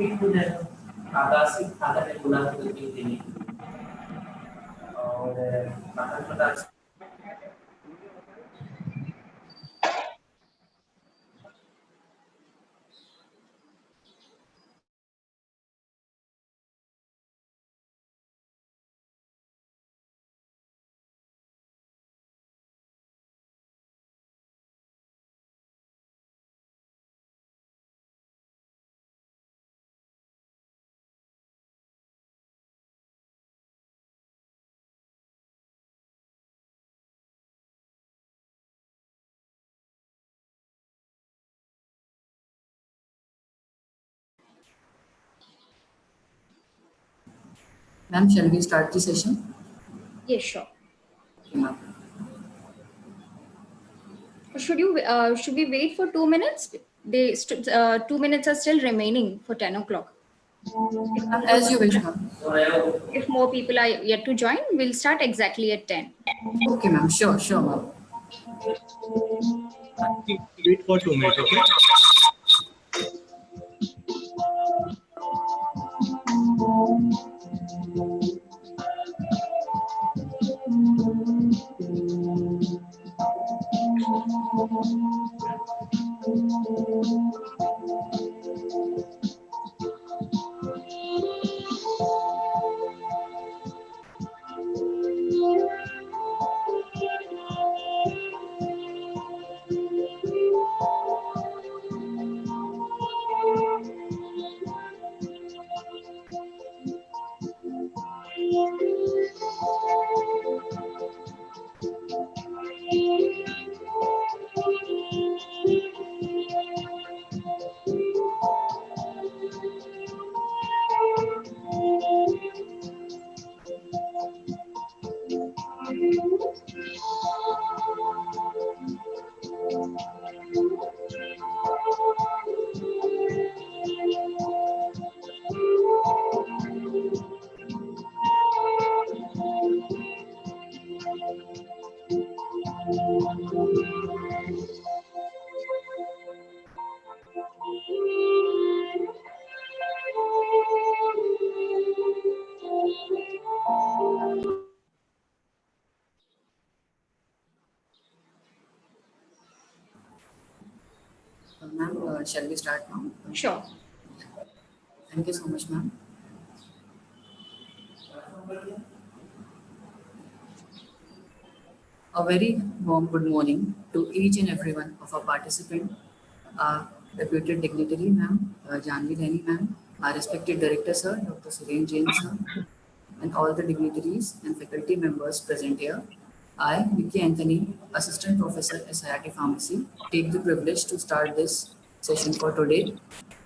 आकाशी खाना में गुना करती थी और बाहर पदार्थ Ma'am, shall we start the session? Yes, sure. Okay, ma'am. Should we wait for 2 minutes? 2 minutes are still remaining for 10 o'clock. As you wish, ma'am. If more people are yet to join, we'll start exactly at 10. Okay, ma'am. Sure, ma'am. Wait for 2 minutes, okay? Ma'am, shall we start now? Sure. Thank you so much, ma'am. A very warm good morning to each and every one of our participants, our deputed dignitary, ma'am, Janvi Dhaini, ma'am, our respected director, sir, Dr. Suren Jain, sir, and all the dignitaries and faculty members present here. I, Vicky Anthony, Assistant Professor, SIRT Pharmacy, take the privilege to start this session for today.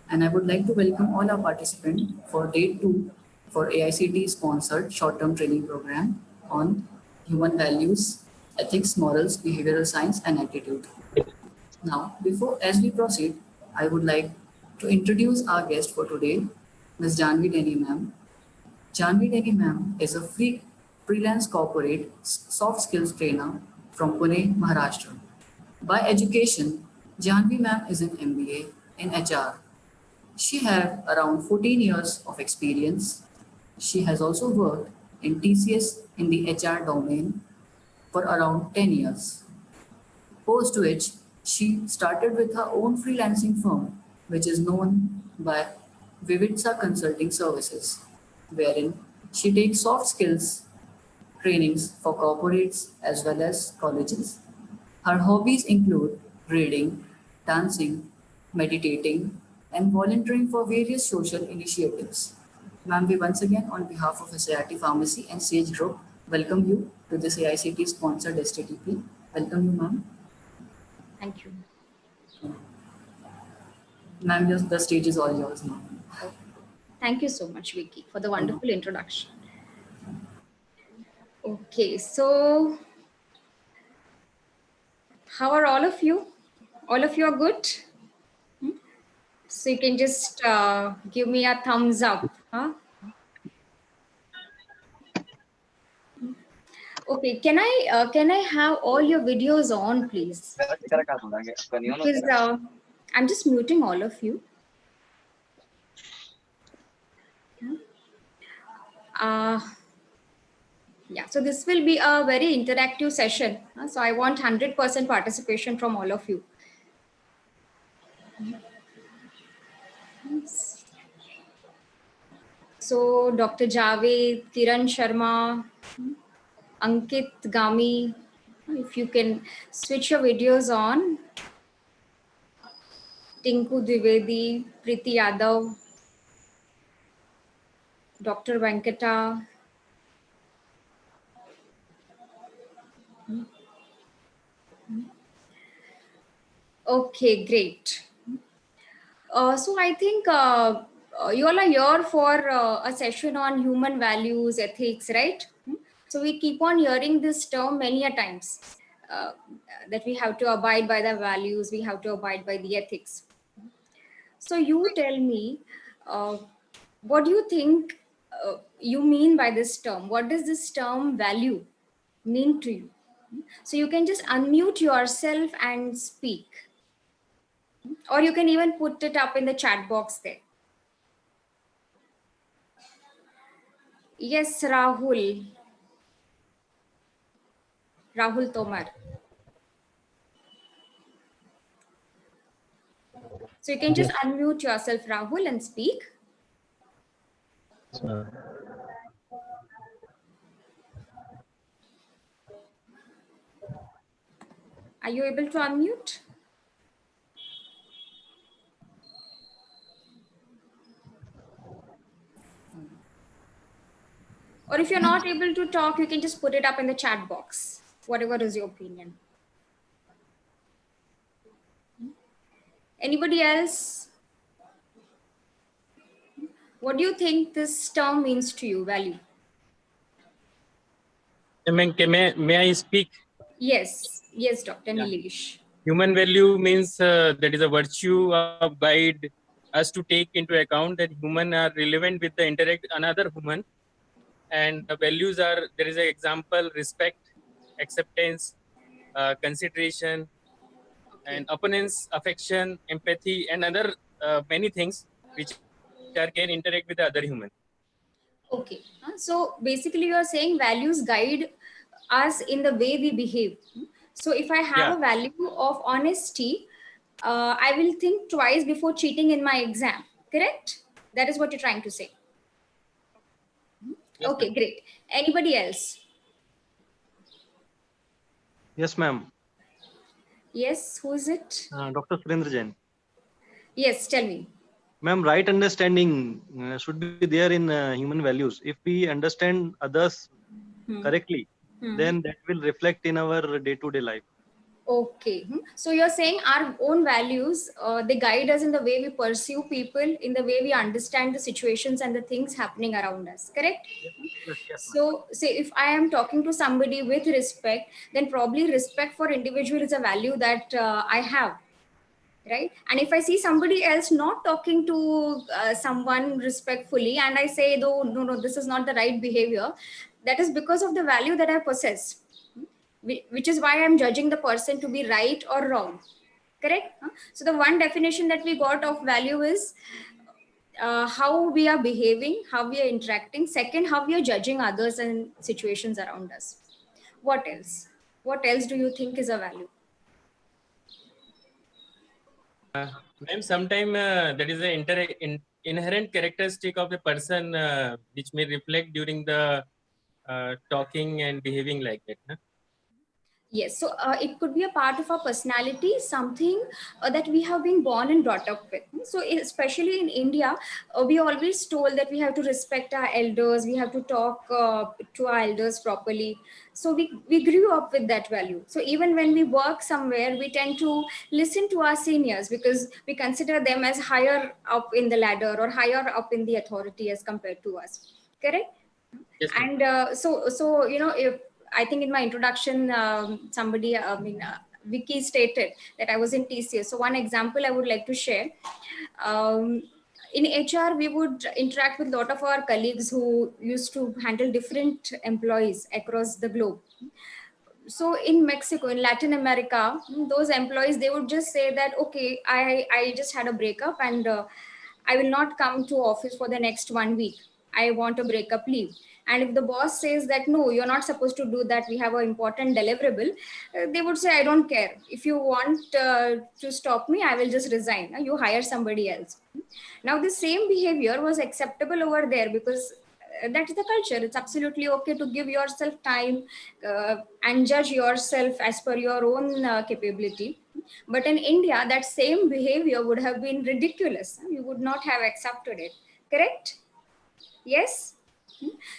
And I would like to welcome all our participants for day 2 for AICTE sponsored short-term training program on human values, ethics, morals, behavioral science, and attitude. Now, as we proceed, I would like to introduce our guest for today, Ms. Janvi Dhaini, ma'am. Janvi Dhaini, ma'am, is a freelance corporate soft skills trainer from Pune, Maharashtra. By education, Janvi ma'am is an MBA in HR. She has around 14 years of experience. She has also worked in TCS in the HR domain for around 10 years. Post which, she started with her own freelancing firm, which is known by Vividsa Consulting Services, wherein she takes soft skills trainings for corporates as well as colleges. Her hobbies include reading, dancing, meditating, and volunteering for various social initiatives. Ma'am, we once again, on behalf of SIRT Pharmacy and Sage Group, welcome you to this AICTE sponsored STTP. Welcome you, ma'am. Thank you. Ma'am, the stage is all yours now. Thank you so much, Vicky, for the wonderful introduction. Okay, so how are all of you? All of you are good? So you can just give me a thumbs up. Huh? Okay, can I have all your videos on, please? Because I'm just muting all of you. Uh, yeah, so this will be a very interactive session. So I want 100% participation from all of you. So Dr. Javed, Kiran Sharma, Ankit Gami, if you can switch your videos on. Tinku Dwivedi, Priti Yadav, Dr. Venkata. Okay, great. So I think you all are here for a session on human values, ethics, right? So we keep on hearing this term many a times, uh, that we have to abide by the values, we have to abide by the ethics. So you tell me, what do you think you mean by this term? What does this term value mean to you? So you can just unmute yourself and speak, or you can even put it up in the chat box there. Yes, Rahul Tomar. So you can just unmute yourself, Rahul, and speak. Are you able to unmute? Or if you're not able to talk, you can just put it up in the chat box. Whatever is your opinion. Anybody else? What do you think this term means to you, value? May I speak? Yes, Dr. Yeah. Nilesh. Human value means that is a virtue of guide us to take into account that human are relevant with the interact another human, and the values are, there is an example, respect, acceptance, consideration, and openness, affection, empathy, and other many things which can interact with the other human. Okay, so basically you are saying values guide us in the way we behave. So if I have a value of honesty, I will think twice before cheating in my exam, correct? That is what you're trying to say. Yes, okay, great. Anybody else? Yes, ma'am. Yes, who is it? Dr. Surendra Jain. Yes, tell me. Ma'am, right understanding should be there in human values. If we understand others correctly, then that will reflect in our day-to-day life. Okay. So you're saying our own values, they guide us in the way we pursue people, in the way we understand the situations and the things happening around us, correct? Yes, so say if I am talking to somebody with respect, then probably respect for individual is a value that I have, right? And if I see somebody else not talking to someone respectfully, and I say, no, this is not the right behavior, that is because of the value that I possess, which is why I'm judging the person to be right or wrong, correct? So the one definition that we got of value is how we are behaving, how we are interacting. Second, how we are judging others and situations around us. What else? What else do you think is a value? Ma'am, sometimes that is an inherent characteristic of the person which may reflect during the talking and behaving like that. Huh? Yes, so it could be a part of our personality, something that we have been born and brought up with. So especially in India, we are always told that we have to respect our elders, we have to talk to our elders properly. So we grew up with that value. So even when we work somewhere, we tend to listen to our seniors because we consider them as higher up in the ladder or higher up in the authority as compared to us, correct? Yes, and so you know, if I think in my introduction, somebody, Vicky stated that I was in TCS. So one example I would like to share. In HR, we would interact with a lot of our colleagues who used to handle different employees across the globe. So in Mexico, in Latin America, those employees, they would just say that, okay, I just had a breakup and I will not come to office for the next 1 week. I want a breakup leave. And if the boss says that, no, you're not supposed to do that, we have an important deliverable, they would say, I don't care. If you want to stop me, I will just resign. You hire somebody else. Now, the same behavior was acceptable over there because that is the culture. It's absolutely okay to give yourself time and judge yourself as per your own capability. But in India, that same behavior would have been ridiculous. You would not have accepted it. Correct? Yes?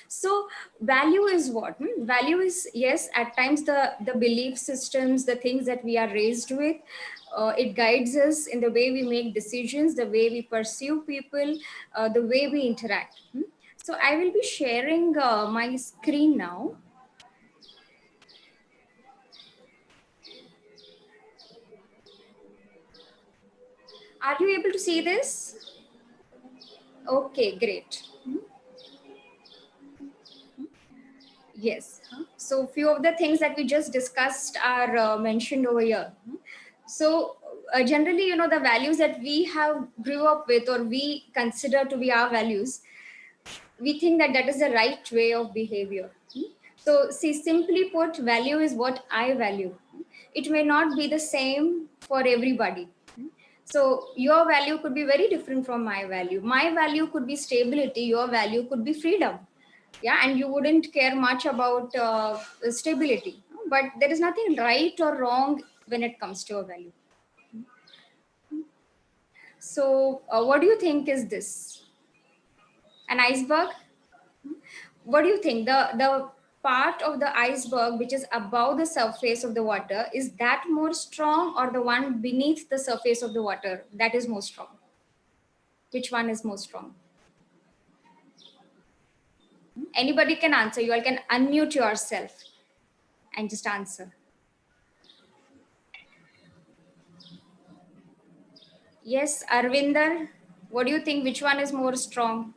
So value is what? Value is, yes, at times the belief systems, the things that we are raised with, it guides us in the way we make decisions, the way we pursue people, the way we interact. So I will be sharing my screen now. Are you able to see this? Okay, great. Yes. So few of the things that we just discussed are mentioned over here. So generally, the values that we have grew up with or we consider to be our values, we think that that is the right way of behavior. So see, simply put, value is what I value. It may not be the same for everybody. So your value could be very different from my value. My value could be stability. Your value could be freedom. Yeah, and you wouldn't care much about stability. But there is nothing right or wrong when it comes to a value. So what do you think is this? An iceberg? What do you think? The part of the iceberg which is above the surface of the water, is that more strong, or the one beneath the surface of the water that is more strong? Which one is more strong? Anybody can answer. You all can unmute yourself and just answer. Yes, Arvinder, what do you think? Which one is more strong?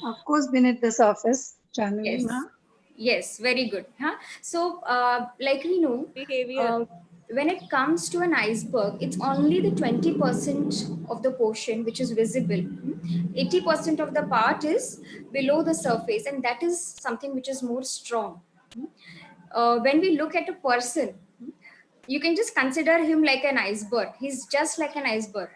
Of course, beneath the surface, January, Yes. ma'am. Yes, very good. So, like we know, Behavior. when it comes to an iceberg, it's only the 20% of the portion which is visible. 80% of the part is below the surface, and that is something which is more strong. When we look at a person, you can just consider him like an iceberg. He's just like an iceberg.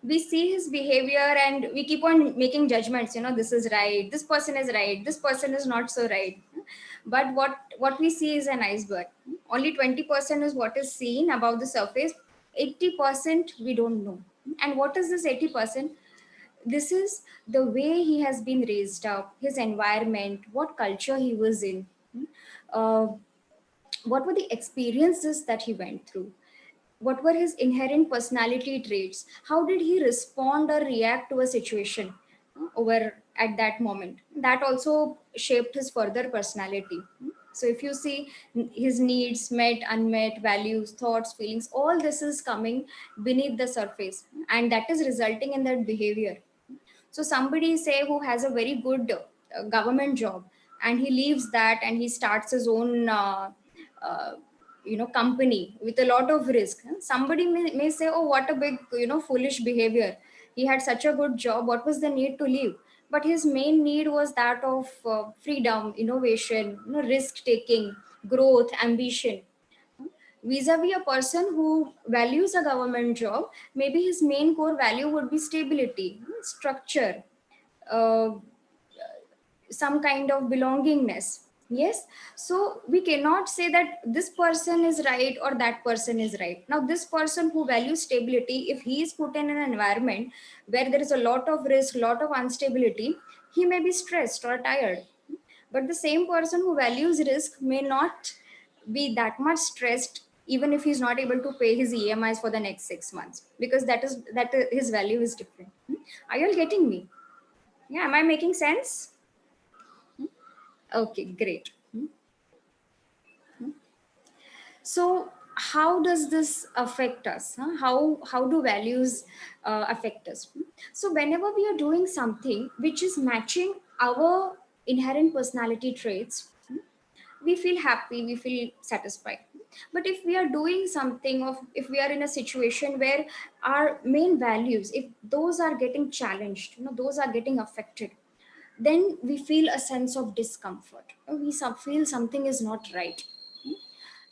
We see his behavior and we keep on making judgments. This is right, this person is right, this person is not so right. But what we see is an iceberg. Only 20% is what is seen above the surface. 80% we don't know. And what is this 80%? This is the way he has been raised up, his environment, what culture he was in, uh, what were the experiences that he went through, what were his inherent personality traits, how did he respond or react to a situation over at that moment. That also shaped his further personality. So if you see his needs met, unmet, values, thoughts, feelings, all this is coming beneath the surface, and that is resulting in that behavior. So somebody, say, who has a very good government job, and he leaves that and he starts his own uh, company with a lot of risk. Somebody may say, oh, what a big foolish behavior, he had such a good job, what was the need to leave? But his main need was that of freedom, innovation, risk taking, growth, ambition. Vis-a-vis a person who values a government job, maybe his main core value would be stability, structure, uh, some kind of belongingness. Yes. So we cannot say that this person is right or that person is right. Now, this person who values stability, if he is put in an environment where there is a lot of risk, lot of instability, he may be stressed or tired. But the same person who values risk may not be that much stressed, even if he's not able to pay his EMIs for the next 6 months, because his value is different. Are you all getting me? Yeah, am I making sense? Okay, great. So how does this affect us? How do values affect us? So whenever we are doing something which is matching our inherent personality traits, we feel happy, we feel satisfied. But if we are doing something, if we are in a situation where our main values, if those are getting challenged, those are getting affected, then we feel a sense of discomfort. We feel something is not right.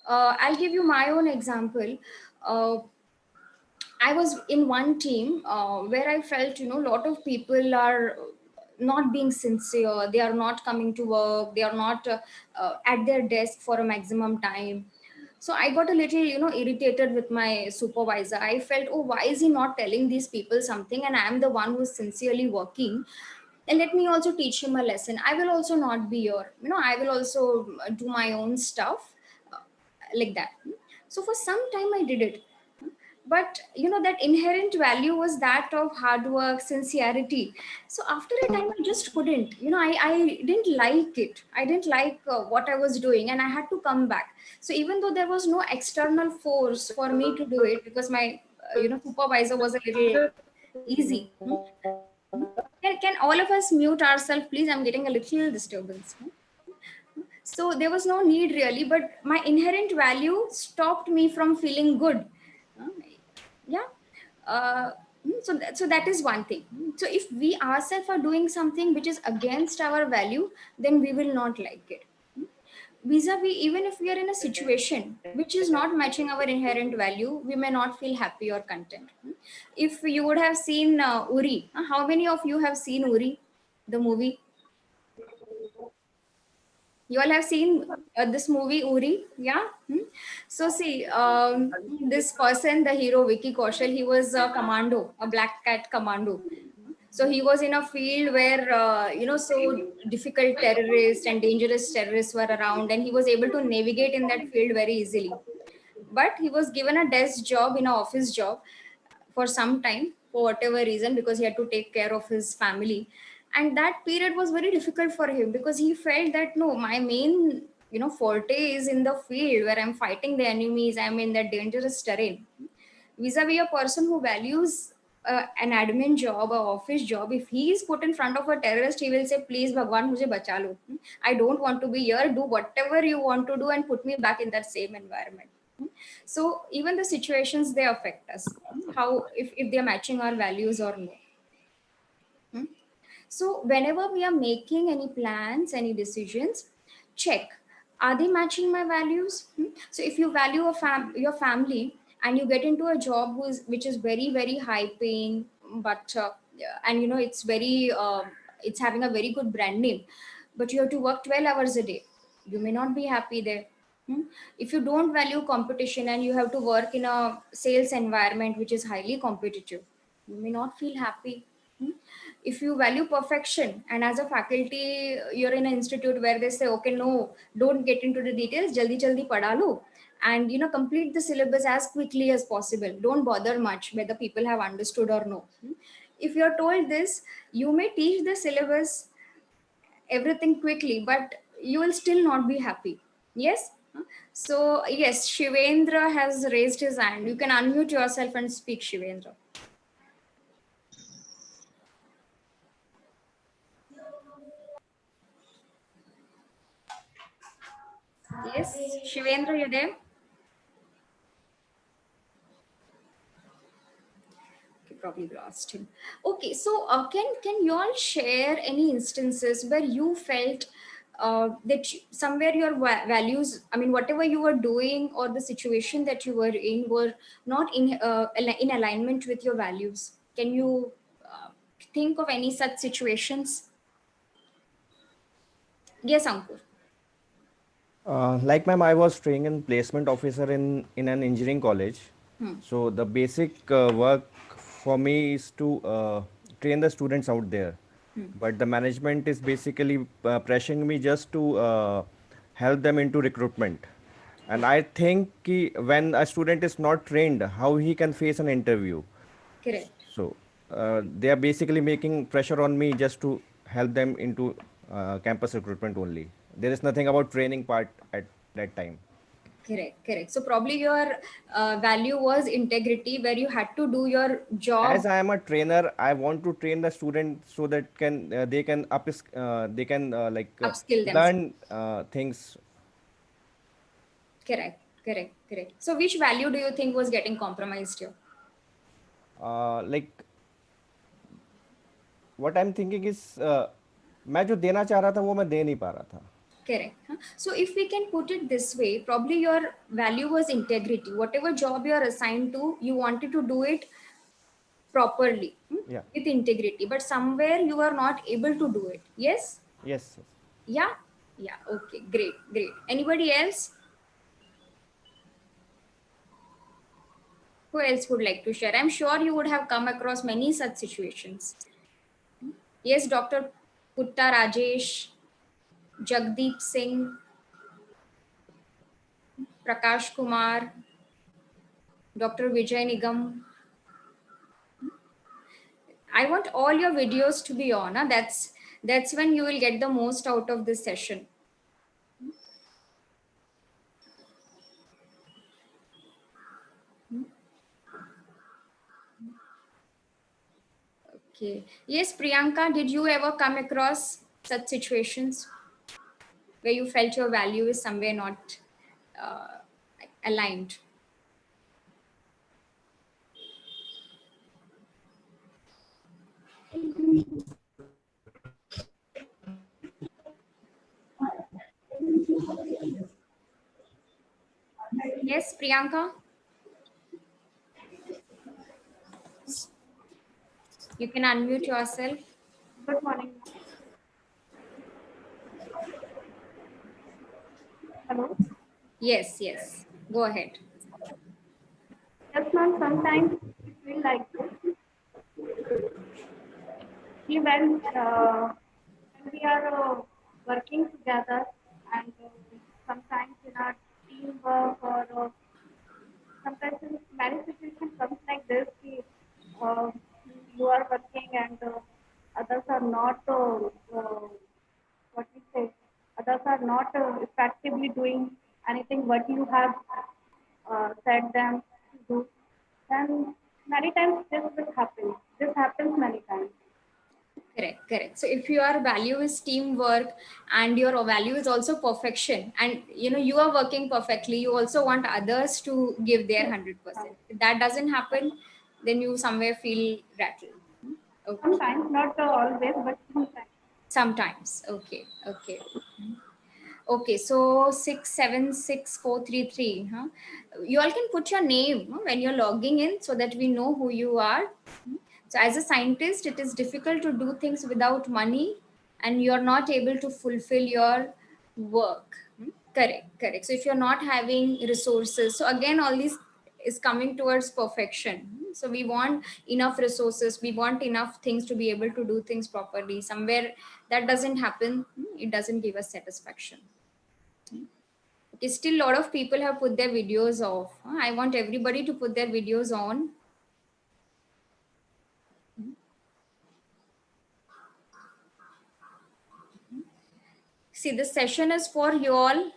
I'll give you my own example. I was in one team where I felt, a lot of people are not being sincere. They are not coming to work. They are not at their desk for a maximum time. So I got a little, irritated with my supervisor. I felt, oh, why is he not telling these people something? And I'm the one who's sincerely working. And let me also teach him a lesson. I will also not be here. I will also do my own stuff like that. So for some time I did it, but that inherent value was that of hard work, sincerity. So after a time I just couldn't, I didn't like it. I didn't like what I was doing, and I had to come back. So even though there was no external force for me to do it, because my supervisor was a little easy. Can all of us mute ourselves, please? I'm getting a little disturbance. So there was no need really, but my inherent value stopped me from feeling good. Yeah. uh, so that is one thing. So if we ourselves are doing something which is against our value, then we will not like it. Vis-a-vis, even if we are in a situation which is not matching our inherent value, we may not feel happy or content. If you would have seen Uri, how many of you have seen Uri, the movie? You all have seen this movie Uri, yeah? So see, this person, the hero Vicky Kaushal, he was a commando, a black cat commando. So he was in a field where so difficult terrorists and dangerous terrorists were around, and he was able to navigate in that field very easily. But he was given a desk job, in an office job, for some time, for whatever reason, because he had to take care of his family. And that period was very difficult for him, because he felt that, no, my main forte is in the field where I'm fighting the enemies, I'm in that dangerous terrain. Vis-a-vis a person who values an admin job, a office job, if he is put in front of a terrorist, he will say, please Bhagwan, mujhe bacha lo. I don't want to be here. Do whatever you want to do and put me back in that same environment. So even the situations, they affect us, how, if they're matching our values or no. So whenever we are making any plans, any decisions, check, are they matching my values? So if you value your family, and you get into a job which is very, very high paying, but and it's very it's having a very good brand name, but you have to work 12 hours a day, you may not be happy there. If you don't value competition, and you have to work in a sales environment which is highly competitive, you may not feel happy. If you value perfection, and as a faculty you're in an institute where they say, okay, no, don't get into the details, jaldi jaldi pada lo, and complete the syllabus as quickly as possible, don't bother much whether people have understood or no. If you're told this, you may teach the syllabus everything quickly, but you will still not be happy. Yes. So yes, Shivendra has raised his hand. You can unmute yourself and speak, Shivendra. Yes, Shivendra, you there? Okay, probably lost him. Okay, so can you all share any instances where you felt that somewhere your values, I mean, whatever you were doing or the situation that you were in were not in alignment with your values? Can you think of any such situations? Yes, Ankur. Like ma'am, I was training in placement officer in an engineering college. So the basic work for me is to train the students out there. But the management is basically pressuring me just to help them into recruitment. And I think when a student is not trained, how he can face an interview. Correct. So they are basically making pressure on me just to help them into campus recruitment only. There is nothing about training part at that time. Correct. So probably your value was integrity, where you had to do your job. As I am a trainer, I want to train the student so that they can Upskill themselves. learn things. Correct. So which value do you think was getting compromised here? Like what I'm thinking is मैं जो देना चाह रहा था वो मैं दे नहीं पा रहा था. Correct. So if we can put it this way, probably your value was integrity. Whatever job you are assigned to, you wanted to do it properly, Yeah. with integrity, but somewhere you are not able to do it. Yes? Yes. Yes. Yeah? Yeah. Okay. Great. Great. Anybody else? Who else would like to share? I'm sure you would have come across many such situations. Yes, Dr. Putta Rajesh, Jagdeep Singh, Prakash Kumar, Dr. Vijay Nigam. I want all your videos to be on. That's when you will get the most out of this session. Okay. Yes, Priyanka, did you ever come across such situations where you felt your value is somewhere not uh, aligned? Yes, Priyanka, you can unmute yourself. Good morning. Hello. Yes, yes. Go ahead. Yes, ma'am. Sometimes we feel like this. When we are working together, and sometimes in our teamwork, or sometimes in many situations comes like this, uh, you are working and others are not, what we say, others are not effectively doing anything what you have said them to do. Then many times this will happen. This happens many times. Correct, correct. So if your value is teamwork and your value is also perfection, and you are working perfectly, you also want others to give their 100%. If that doesn't happen, then you somewhere feel rattled. Okay. Sometimes, not always, but sometimes. Sometimes. Okay, okay. Okay, so 676433. You all can put your name when you're logging in so that we know who you are. So as a scientist, it is difficult to do things without money and you're not able to fulfill your work. Correct, correct. So if you're not having resources, so again, all this is coming towards perfection. So we want enough resources, we want enough things to be able to do things properly. Somewhere that doesn't happen, it doesn't give us satisfaction. Okay, still a lot of people have put their videos off. I want everybody to put their videos on. See, this session is for you all.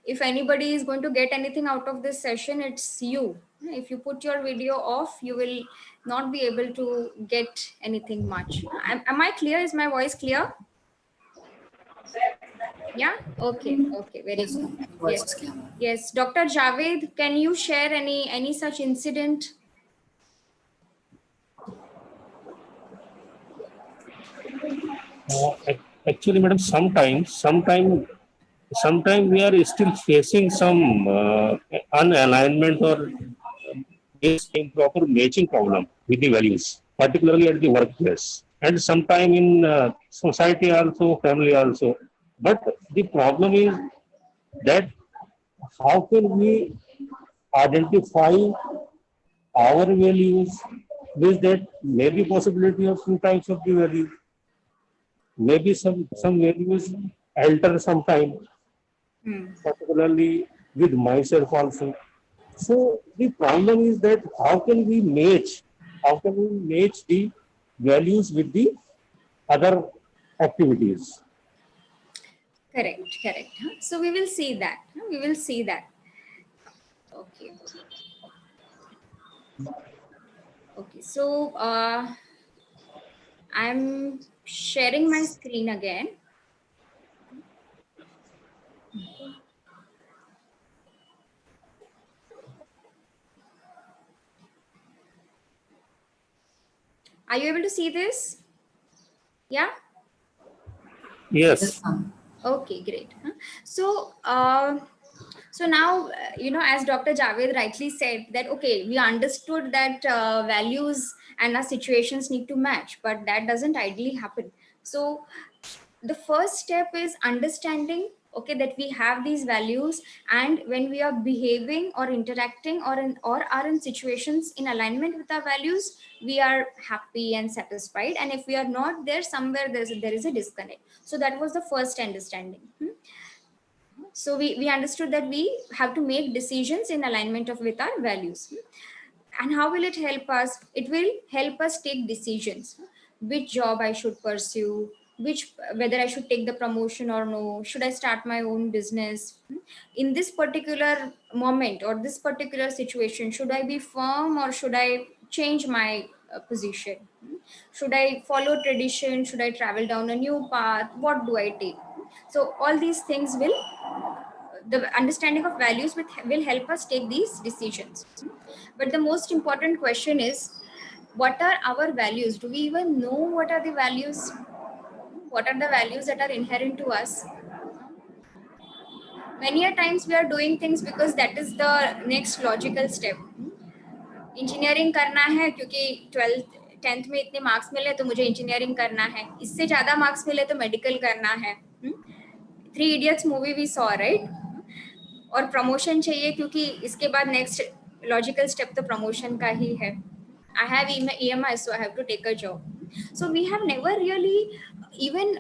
If anybody is going to get anything out of this session, it's you. If you put your video off, you will not be able to get anything much. Am I clear? Is my voice clear? Yeah? Okay, okay, very Yes, good. ma'am. Voice Yes, is clear. yes. Dr. Javed, can you share any such incident? Actually, madam, sometime we are still facing some unalignment or improper matching problem with the values, particularly at the workplace, and sometime in society also, family also. But the problem is that how can we identify our values with that maybe possibility of two types of the values, maybe some values alter sometime, particularly with myself also. So the problem is that how can we match the values with the other activities? Correct, correct. So we will see that. We will see that. Okay. Okay. So I'm sharing my screen again. Are you able to see this? Yeah. Yes, Yes. ma'am. Okay, great. So, so now, as Dr. Javed rightly said that, okay, we understood that values and our situations need to match, but that doesn't ideally happen. So the first step is understanding, okay, that we have these values, and when we are behaving or interacting or are in situations in alignment with our values, we are happy and satisfied. And if we are not there, somewhere there is a disconnect. So that was the first understanding. So we understood that we have to make decisions in alignment with our values. And how will it help us? It will help us take decisions. Which job I should pursue, whether I should take the promotion or no, should I start my own business? In this particular moment or this particular situation, should I be firm or should I change my position? Should I follow tradition? Should I travel down a new path? What do I take? So all these things will, the understanding of values will help us take these decisions. But the most important question is, what are our values? Do we even know what are the values? What are the values that are inherent to us? Many a times we are doing things because that is the next logical step. Engineering करना है क्योंकि 10th में इतने marks मिले तो मुझे engineering करना है, इससे ज्यादा मार्क्स मिले तो मेडिकल करना है. 3 Idiots movie we saw, right? और प्रमोशन चाहिए क्योंकि इसके बाद नेक्स्ट लॉजिकल स्टेप तो प्रमोशन का ही है. I have EMI, so I have to take a job. So we have never really even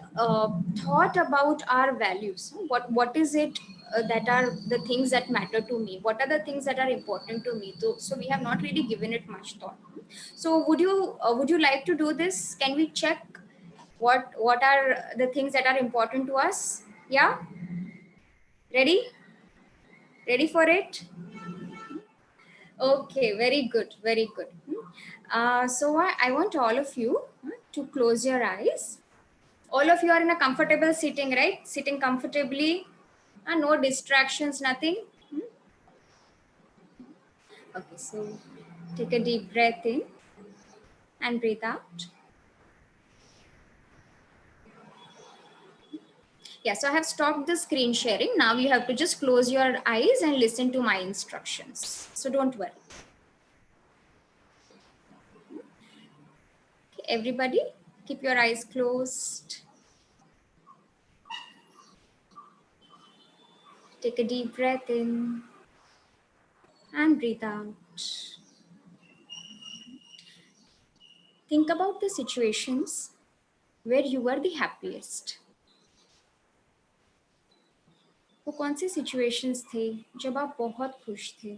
thought about our values. What is it that are the things that matter to me? What are the things that are important to me? So we have not really given it much thought. So would you like to do this? Can we check what are the things that are important to us? Yeah. Ready for it? Okay, very good, very good. So I want all of you to close your eyes. All of you are in a comfortable sitting, right? Sitting comfortably, no distractions, nothing. Okay, so take a deep breath in and breathe out. Yeah, so I have stopped the screen sharing. Now you have to just close your eyes and listen to my instructions. So don't worry. Okay, everybody, keep your eyes closed. Take a deep breath in and breathe out. Think about the situations where you were the happiest. वो कौन से situations थे जब आप बहुत खुश थे?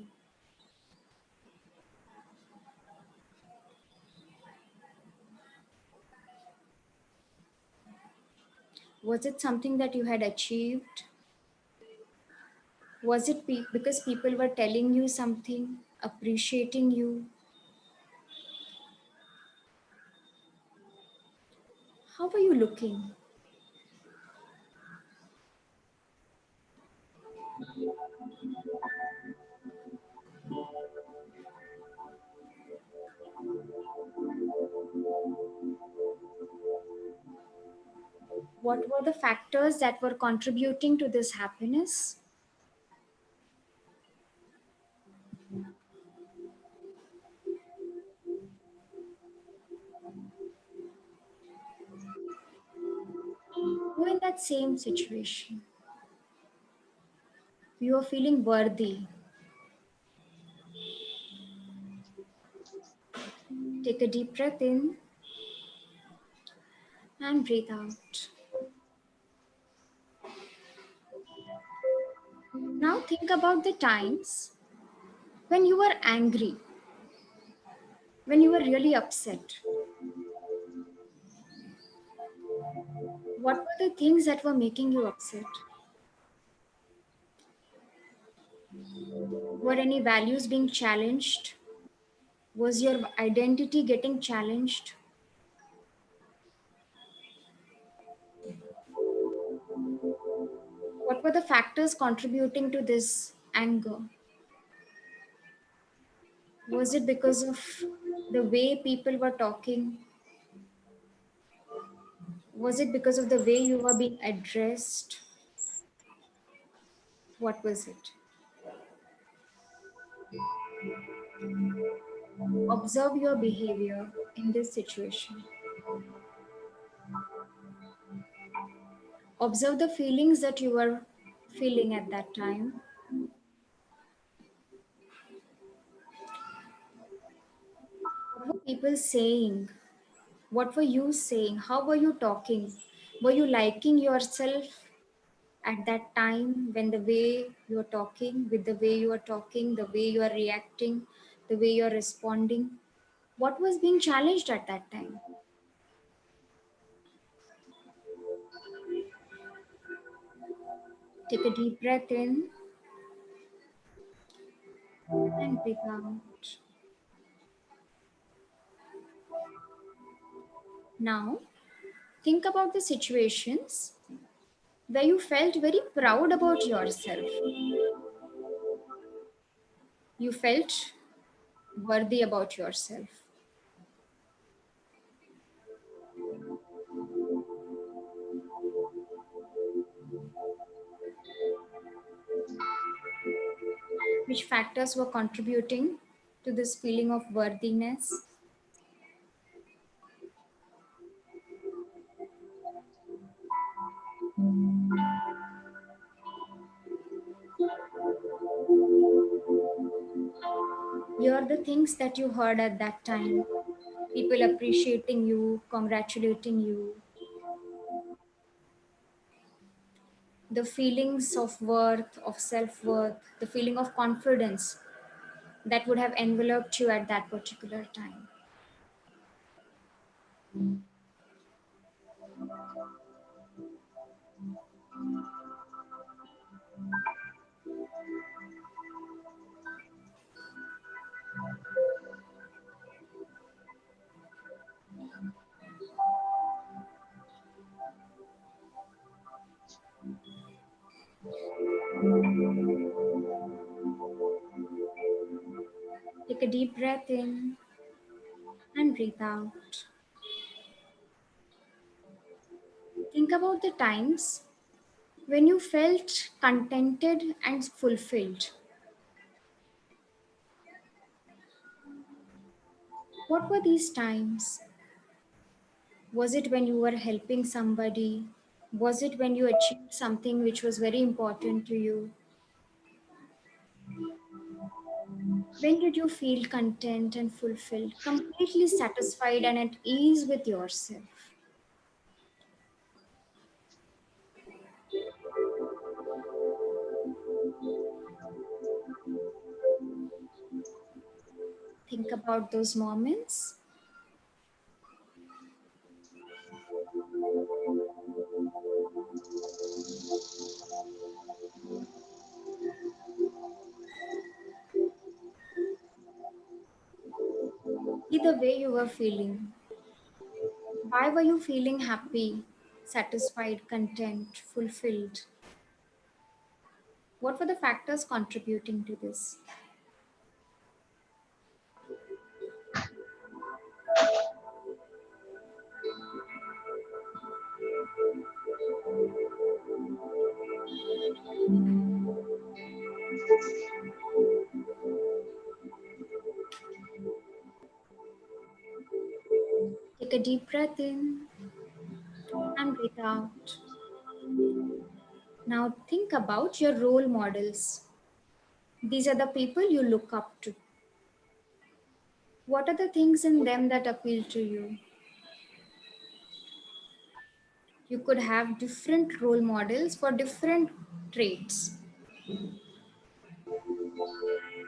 Was it something that you had achieved? Was it because people were telling you something, appreciating you? How were you looking? What were the factors that were contributing to this happiness? You were in that same situation. You were feeling worthy. Take a deep breath in and breathe out. Now think about the times when you were angry, when you were really upset. What were the things that were making you upset? Were any values being challenged? Was your identity getting challenged? What were the factors contributing to this anger? Was it because of the way people were talking? Was it because of the way you were being addressed? What was it? Observe your behavior in this situation. Observe the feelings that you were feeling at that time. What were people saying? What were you saying? How were you talking? Were you liking yourself at that time when the way you are talking, with the way you are talking, the way you are reacting, the way you are responding? What was being challenged at that time? Take a deep breath in and breathe out. Now, think about the situations where you felt very proud about yourself. You felt worthy about yourself. Which factors were contributing to this feeling of worthiness? Here are the things that you heard at that time. People appreciating you, congratulating you. The feelings of worth, of self-worth, the feeling of confidence that would have enveloped you at that particular time. Take a deep breath in and breathe out. Think about the times when you felt contented and fulfilled. What were these times? Was it when you were helping somebody? Was it when you achieved something which was very important to you? When did you feel content and fulfilled, completely satisfied and at ease with yourself? Think about those moments. See the way you were feeling. Why were you feeling happy, satisfied, content, fulfilled? What were the factors contributing to this? Take a deep breath in and breathe out. Now think about your role models. These are the people you look up to. What are the things in them that appeal to you? You could have different role models for different traits.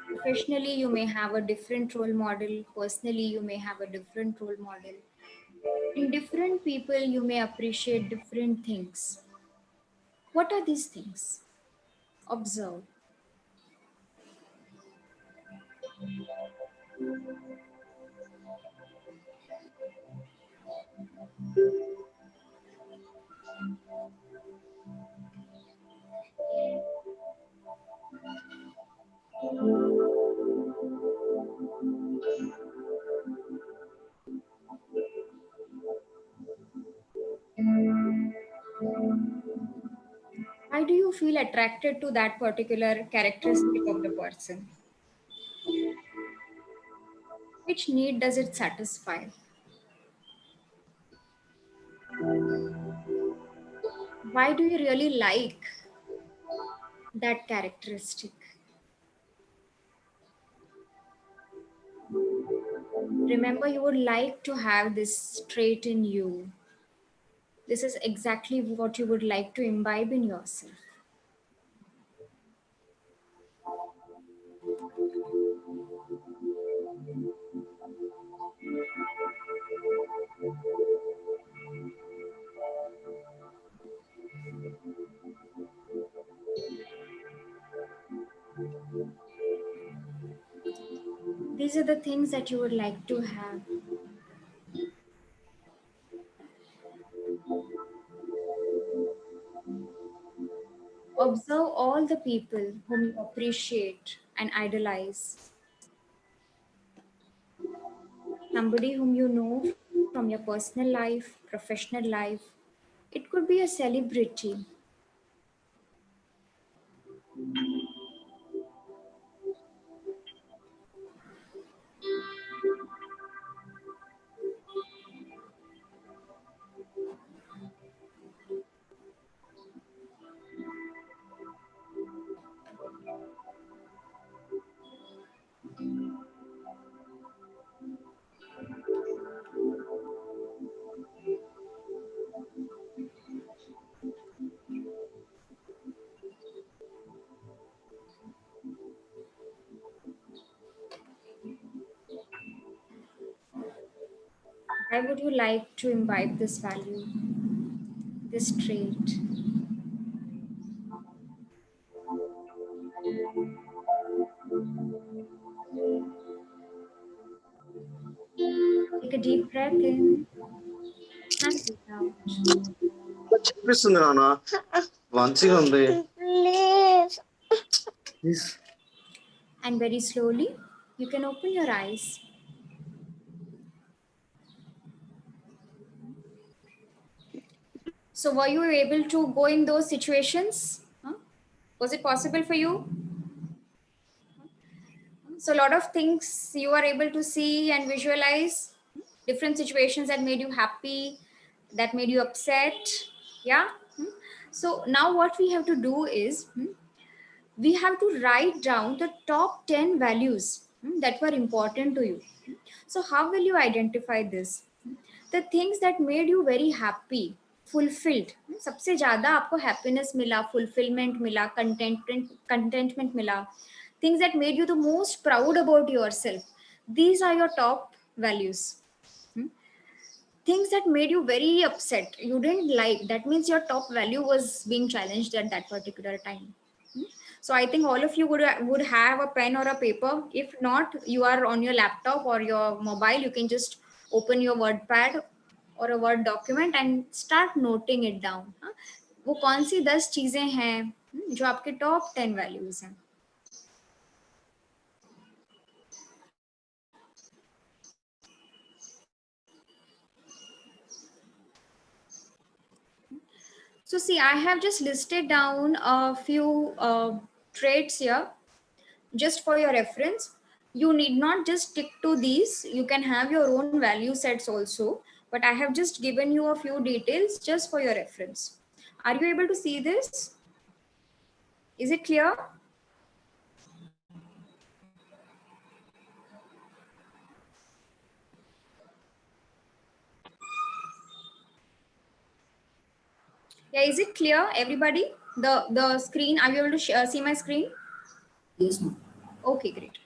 Professionally, you may have a different role model. Personally, you may have a different role model. In different people, you may appreciate different things. What are these things? Observe. Why do you feel attracted to that particular characteristic of the person? Which need does it satisfy? Why do you really like that characteristic? Remember, you would like to have this trait in you. This is exactly what you would like to imbibe in yourself. These are the things that you would like to have. Observe all the people whom you appreciate and idolize. Somebody whom you know from your personal life, professional life. It could be a celebrity. Why would you like to imbibe this value, this trait? Take a deep breath in and breathe out. చూపిస్తుంది నాన్న మంచిగా ఉంది And very slowly, you can open your eyes. So were you able to go in those situations? Huh? Was it possible for you? So a lot of things you are able to see and visualize, different situations that made you happy, that made you upset. Yeah. So now what we have to do is we have to write down the top 10 values that were important to you. So how will you identify this? The things that made you very happy, fulfilled. सबसे ज़्यादा आपको happiness मिला, fulfillment मिला, contentment मिला, things that made you the most proud about yourself. These are your top values. Things that made you very upset, you didn't like, that means your top value was being challenged at that particular time. So I think all of you would have a pen or a paper. If not, you are on your laptop or your mobile, you can just open your WordPad or a Word document and start noting it down. वो कौन सी 10 चीजें हैं जो आपके top 10 values हैं. So see, I have just listed down a few traits here just for your reference. You need not just stick to these. You can have your own value sets also, but I have just given you a few details just for your reference. Are you able to see this? Is it clear? Yeah, is it clear, everybody? The screen, are you able to see my screen? Yes, ma'am. Okay, great.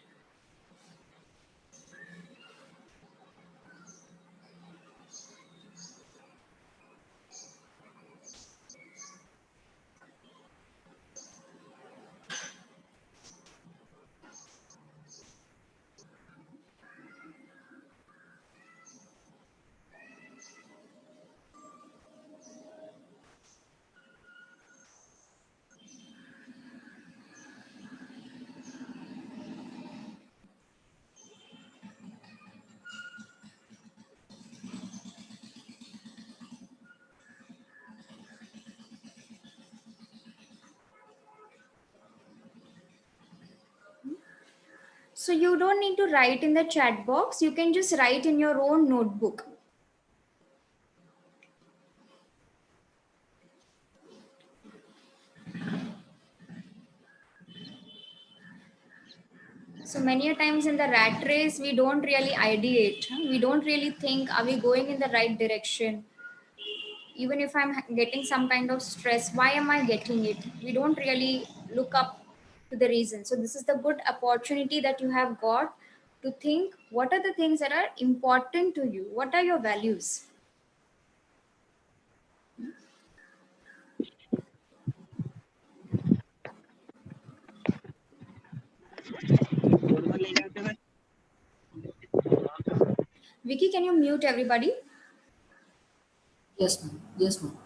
So you don't need to write in the chat box. You can just write in your own notebook. So many a times in the rat race, we don't really ideate. We don't really think, are we going in the right direction? Even if I'm getting some kind of stress, why am I getting it? We don't really look up to the reason. So this is the good opportunity that you have got to think, what are the things that are important to you? What are your values? Vicky, can you mute everybody? Yes, ma'am. Yes, ma'am.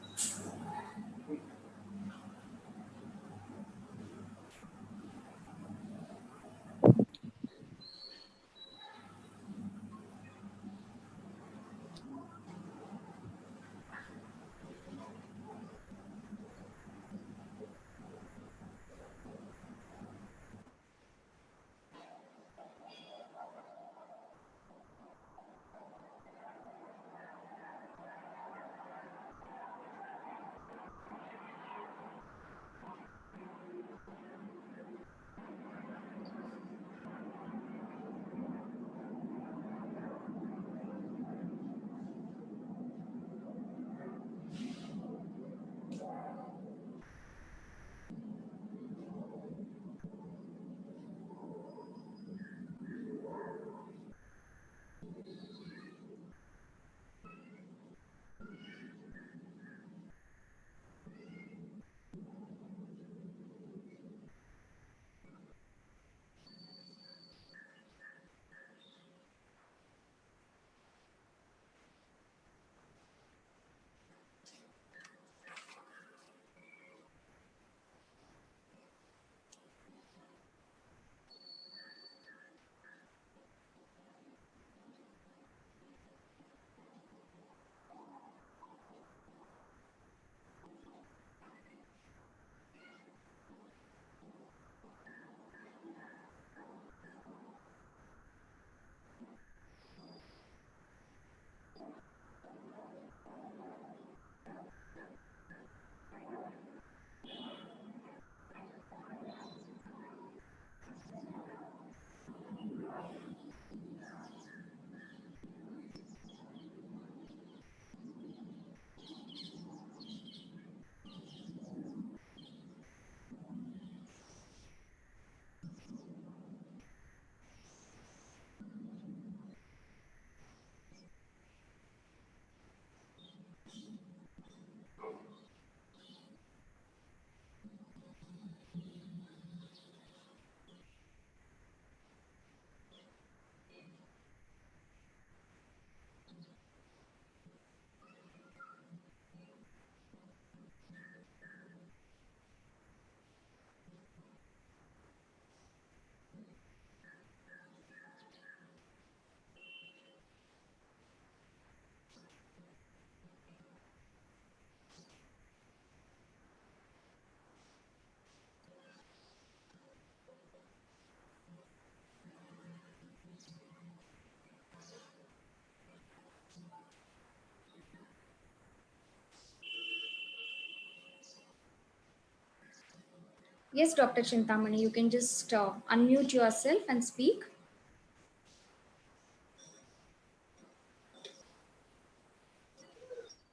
Yes, Dr. Chintamani, you can just unmute yourself and speak.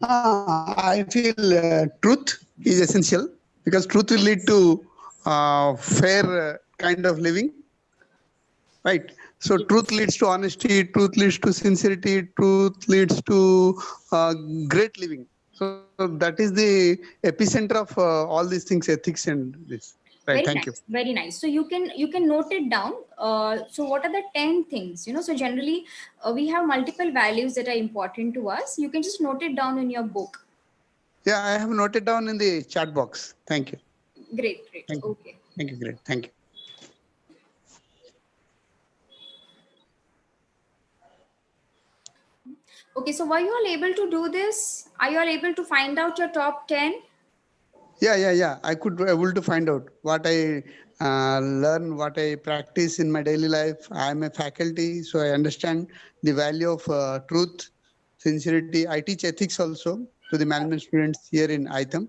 I feel truth is essential because truth will lead to fair kind of living, right? So truth leads to honesty, truth leads to sincerity, truth leads to great living. So that is the epicenter of all these things, ethics and this. Right. Very Thank nice, you. very nice. So you can note it down. So what are the 10 things? So generally we have multiple values that are important to us. You can just note it down in your book. Yeah, I have noted down in the chat box. Thank you. Great. Thank you. Okay. Thank you. Great. Thank you. Okay, so were you all able to do this? Are you all able to find out your top 10? Yeah. I could able to find out what I learn what I practice in my daily life. I am a faculty, so I understand the value of truth, sincerity. I teach ethics also to the management students here in ITHM.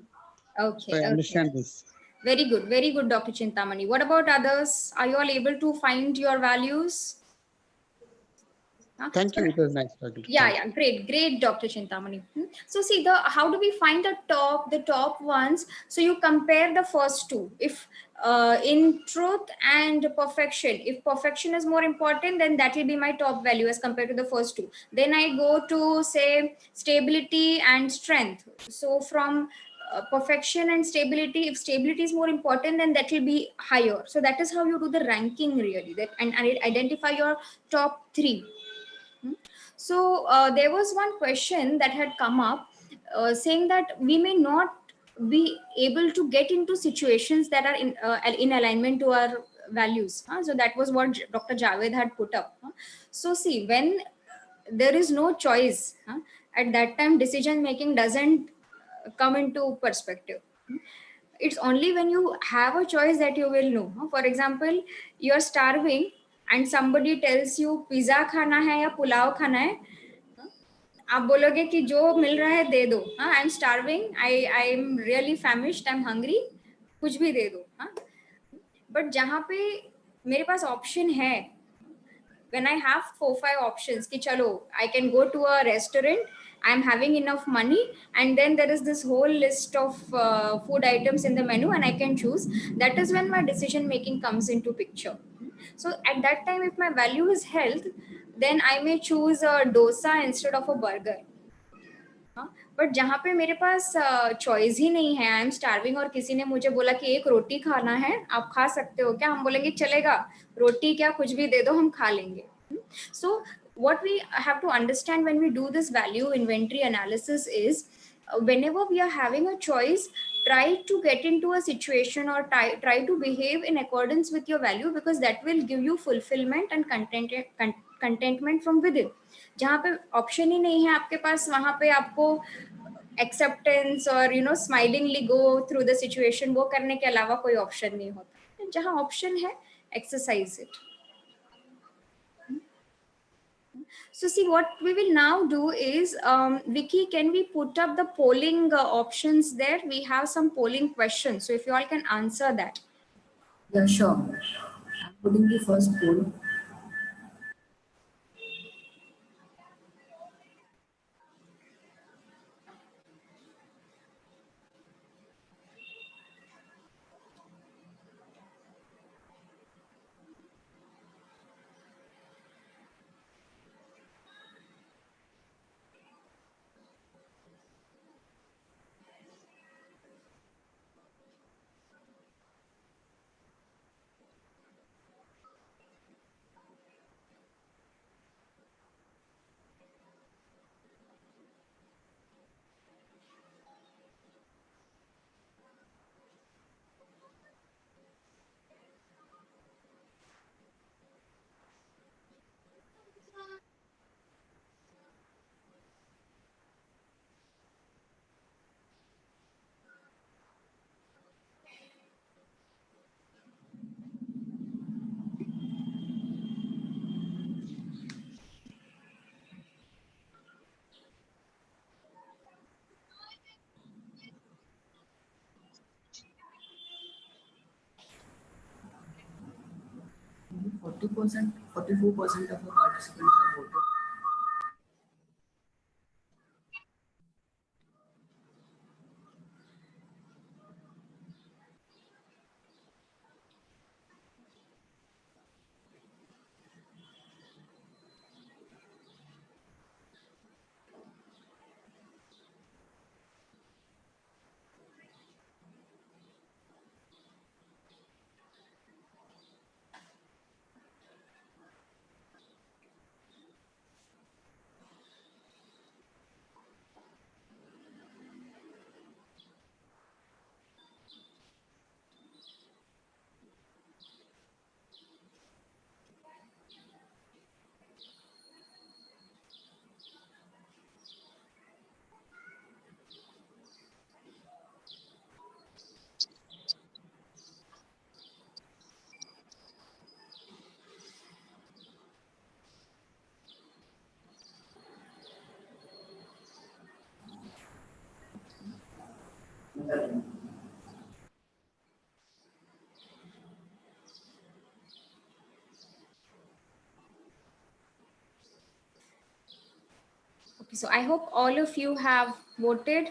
Okay, So I okay. understand this. Very good, Dr. Chintamani. What about others? Are you all able to find your values? Thank you. It was nice talking to you. Yeah, great, Dr. Chintamani. So see, how do we find the top ones? So you compare the first two. If in truth and perfection, if perfection is more important, then that will be my top value as compared to the first two. Then I go to say stability and strength. So from perfection and stability, if stability is more important, then that will be higher. So that is how you do the ranking really, that and identify your top three. So there was one question that had come up saying that we may not be able to get into situations that are in alignment to our values. So that was what Dr. Javed had put up. So see, when there is no choice, at that time decision making doesn't come into perspective. It's only when you have a choice that you will know. For example, you're starving and somebody tells you pizza खाना है या पुलाव खाना है, आप बोलोगे कि जो मिल रहा है दे दो. I am starving, I am really famished, I am hungry, कुछ भी दे दो. बट जहाँ पे मेरे पास ऑप्शन है, when I have 4-5 options ki chalo I can go to a restaurant, I am having enough money, and then there is this whole list of food items in the menu and I can choose, that is when my decision making comes into picture. So at that time, if my value is health, then I may choose a dosa instead of a burger. But जहाँ पे मेरे पास choice ही नहीं है, आई am starving, और किसी ने मुझे बोला कि एक रोटी खाना है, आप खा सकते हो क्या, हम बोलेंगे चलेगा, रोटी क्या कुछ भी दे दो हम खा लेंगे. So what we have to understand when we do this value inventory analysis is whenever we are having a choice, try to get into a situation or try to behave in accordance with your value, because that will give you fulfillment and contentment from within. जहाँ पे option ही नहीं है आपके पास, वहाँ पे आपको acceptance और smilingly go through the situation, वो करने के अलावा कोई ऑप्शन नहीं होता. जहाँ ऑप्शन है, exercise it. So see, what we will now do is, Vicky, can we put up the polling options there? We have some polling questions, so if you all can answer that. Yeah, sure. I'm putting the first poll. Only 40%, 44% of the participants have voted. Okay, so I hope all of you have voted.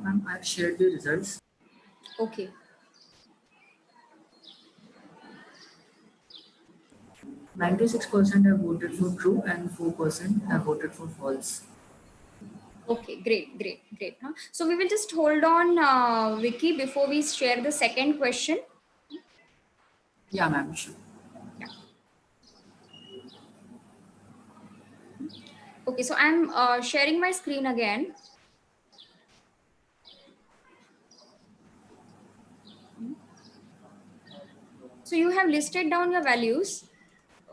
Ma'am, I've shared the results. Okay. 96% have voted for true and 4% have voted for false. Okay, great. Huh? So we will just hold on, Vicky, before we share the second question. Yeah, ma'am, sure. Yeah. Okay, so I'm sharing my screen again. So you have listed down your values.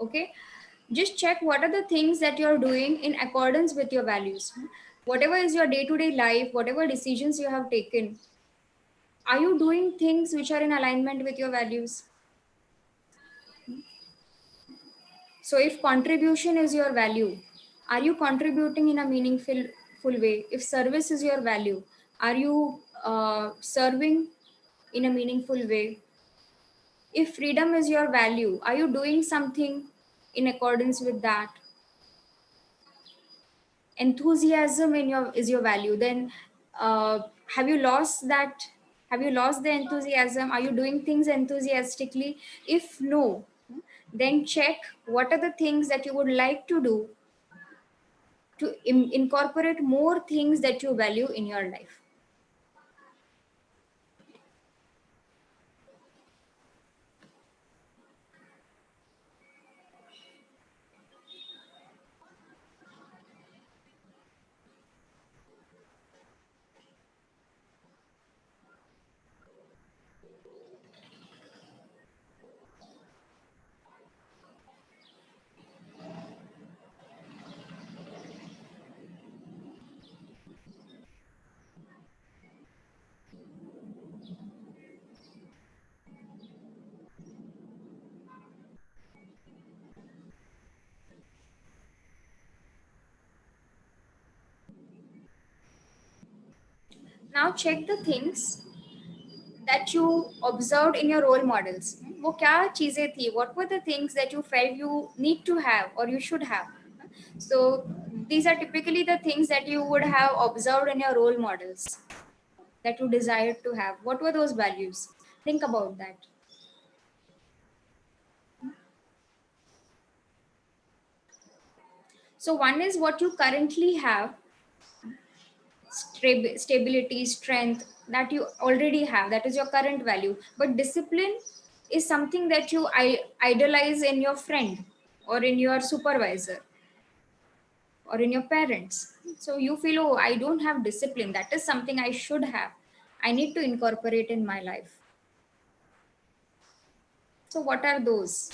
Okay, just check what are the things that you're doing in accordance with your values. Whatever is your day-to-day life, whatever decisions you have taken, are you doing things which are in alignment with your values? So if contribution is your value, are you contributing in a meaningful way? If service is your value, are you serving in a meaningful way? If freedom is your value, are you doing something in accordance with that? Enthusiasm is your value, then have you lost that? Have you lost the enthusiasm? Are you doing things enthusiastically? If no, then check what are the things that you would like to do to incorporate more things that you value in your life. Now check the things that you observed in your role models. वो क्या चीजें थी? What were the things that you felt you need to have or you should have? So these are typically the things that you would have observed in your role models that you desired to have. What were those values? Think about that. So one is what you currently have, stability, strength that you already have, that is your current value. But discipline is something that you idolize in your friend or in your supervisor or in your parents. So you feel, oh, I don't have discipline, that is something I should have, I need to incorporate in my life. So what are those?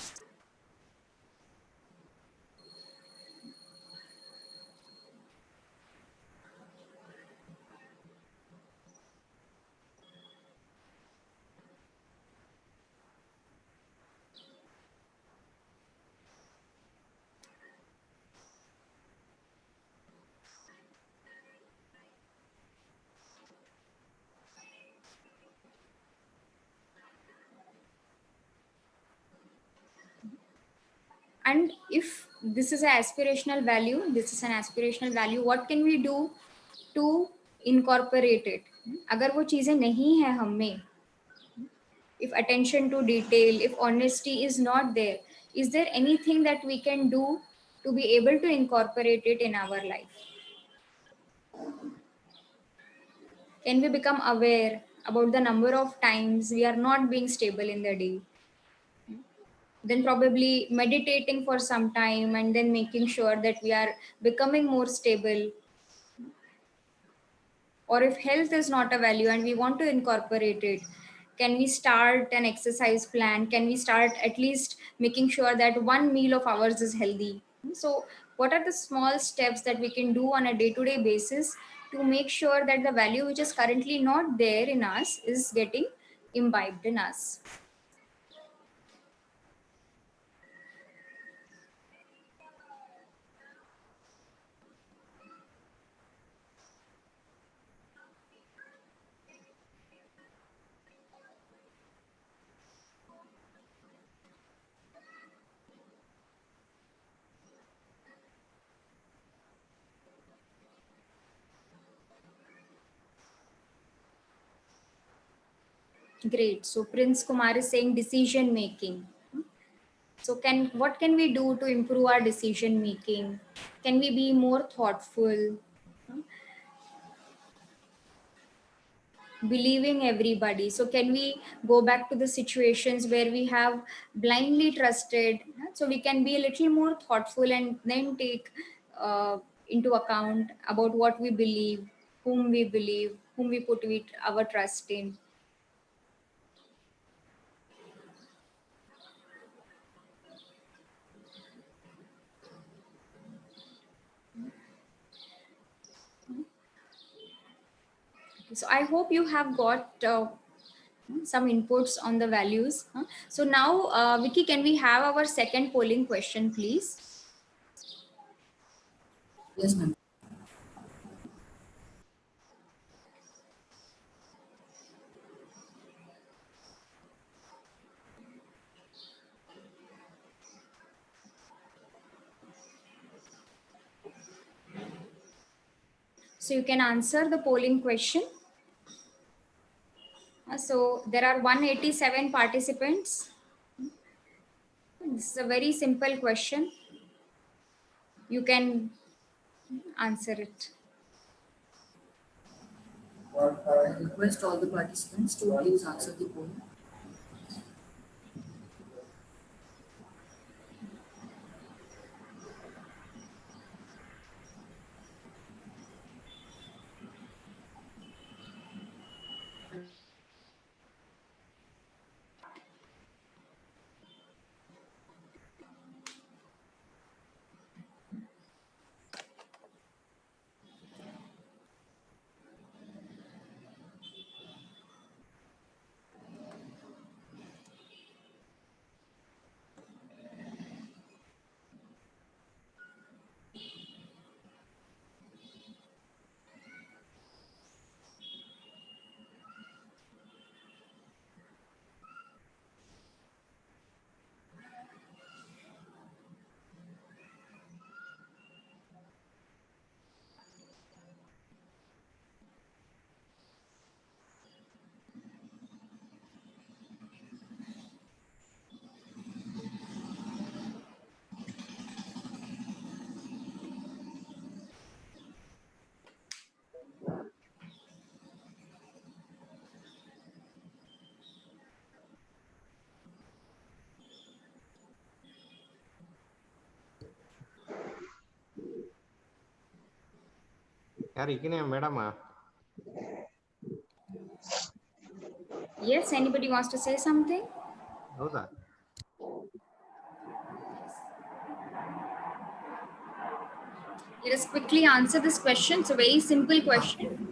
And if this is an aspirational value, what can we do to incorporate it? अगर वो चीजें नहीं है हम में, if attention to detail, if honesty is not there, is there anything that we can do to be able to incorporate it in our life? Can we become aware about the number of times we are not being stable in the day? Then probably meditating for some time and then making sure that we are becoming more stable. Or if health is not a value and we want to incorporate it, can we start an exercise plan? Can we start at least making sure that one meal of ours is healthy? So what are the small steps that we can do on a day-to-day basis to make sure that the value which is currently not there in us is getting imbibed in us. Great. So Prince Kumar is saying decision making. So what can we do to improve our decision making? Can we be more thoughtful? Believing everybody. So can we go back to the situations where we have blindly trusted? So we can be a little more thoughtful and then take into account about what we believe, whom we put our trust in. So I hope you have got some inputs on the values. So now, Vicky, can we have our second polling question, please? Yes, ma'am. So you can answer the polling question. So there are 187 participants. This is a very simple question. You can answer it. I request all the participants to please answer the poll. Madam. Yes, anybody wants to say something? Howda? Let us quickly answer this question. It's a very simple question.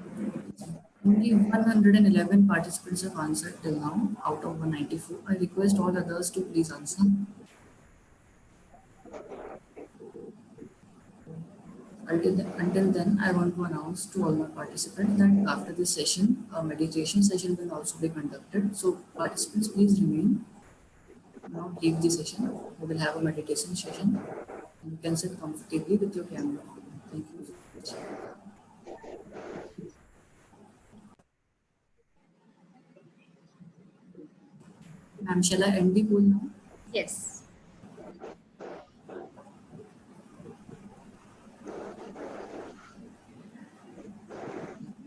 Only 111 participants have answered till now out of 194. I request all others to please answer. Until then, I want to announce to all my participants that after this session, a meditation session will also be conducted. So participants, please remain. Now leave the session. We will have a meditation session. You can sit comfortably with your camera on. Thank you. Ma'am, shall I end the poll now? Yes.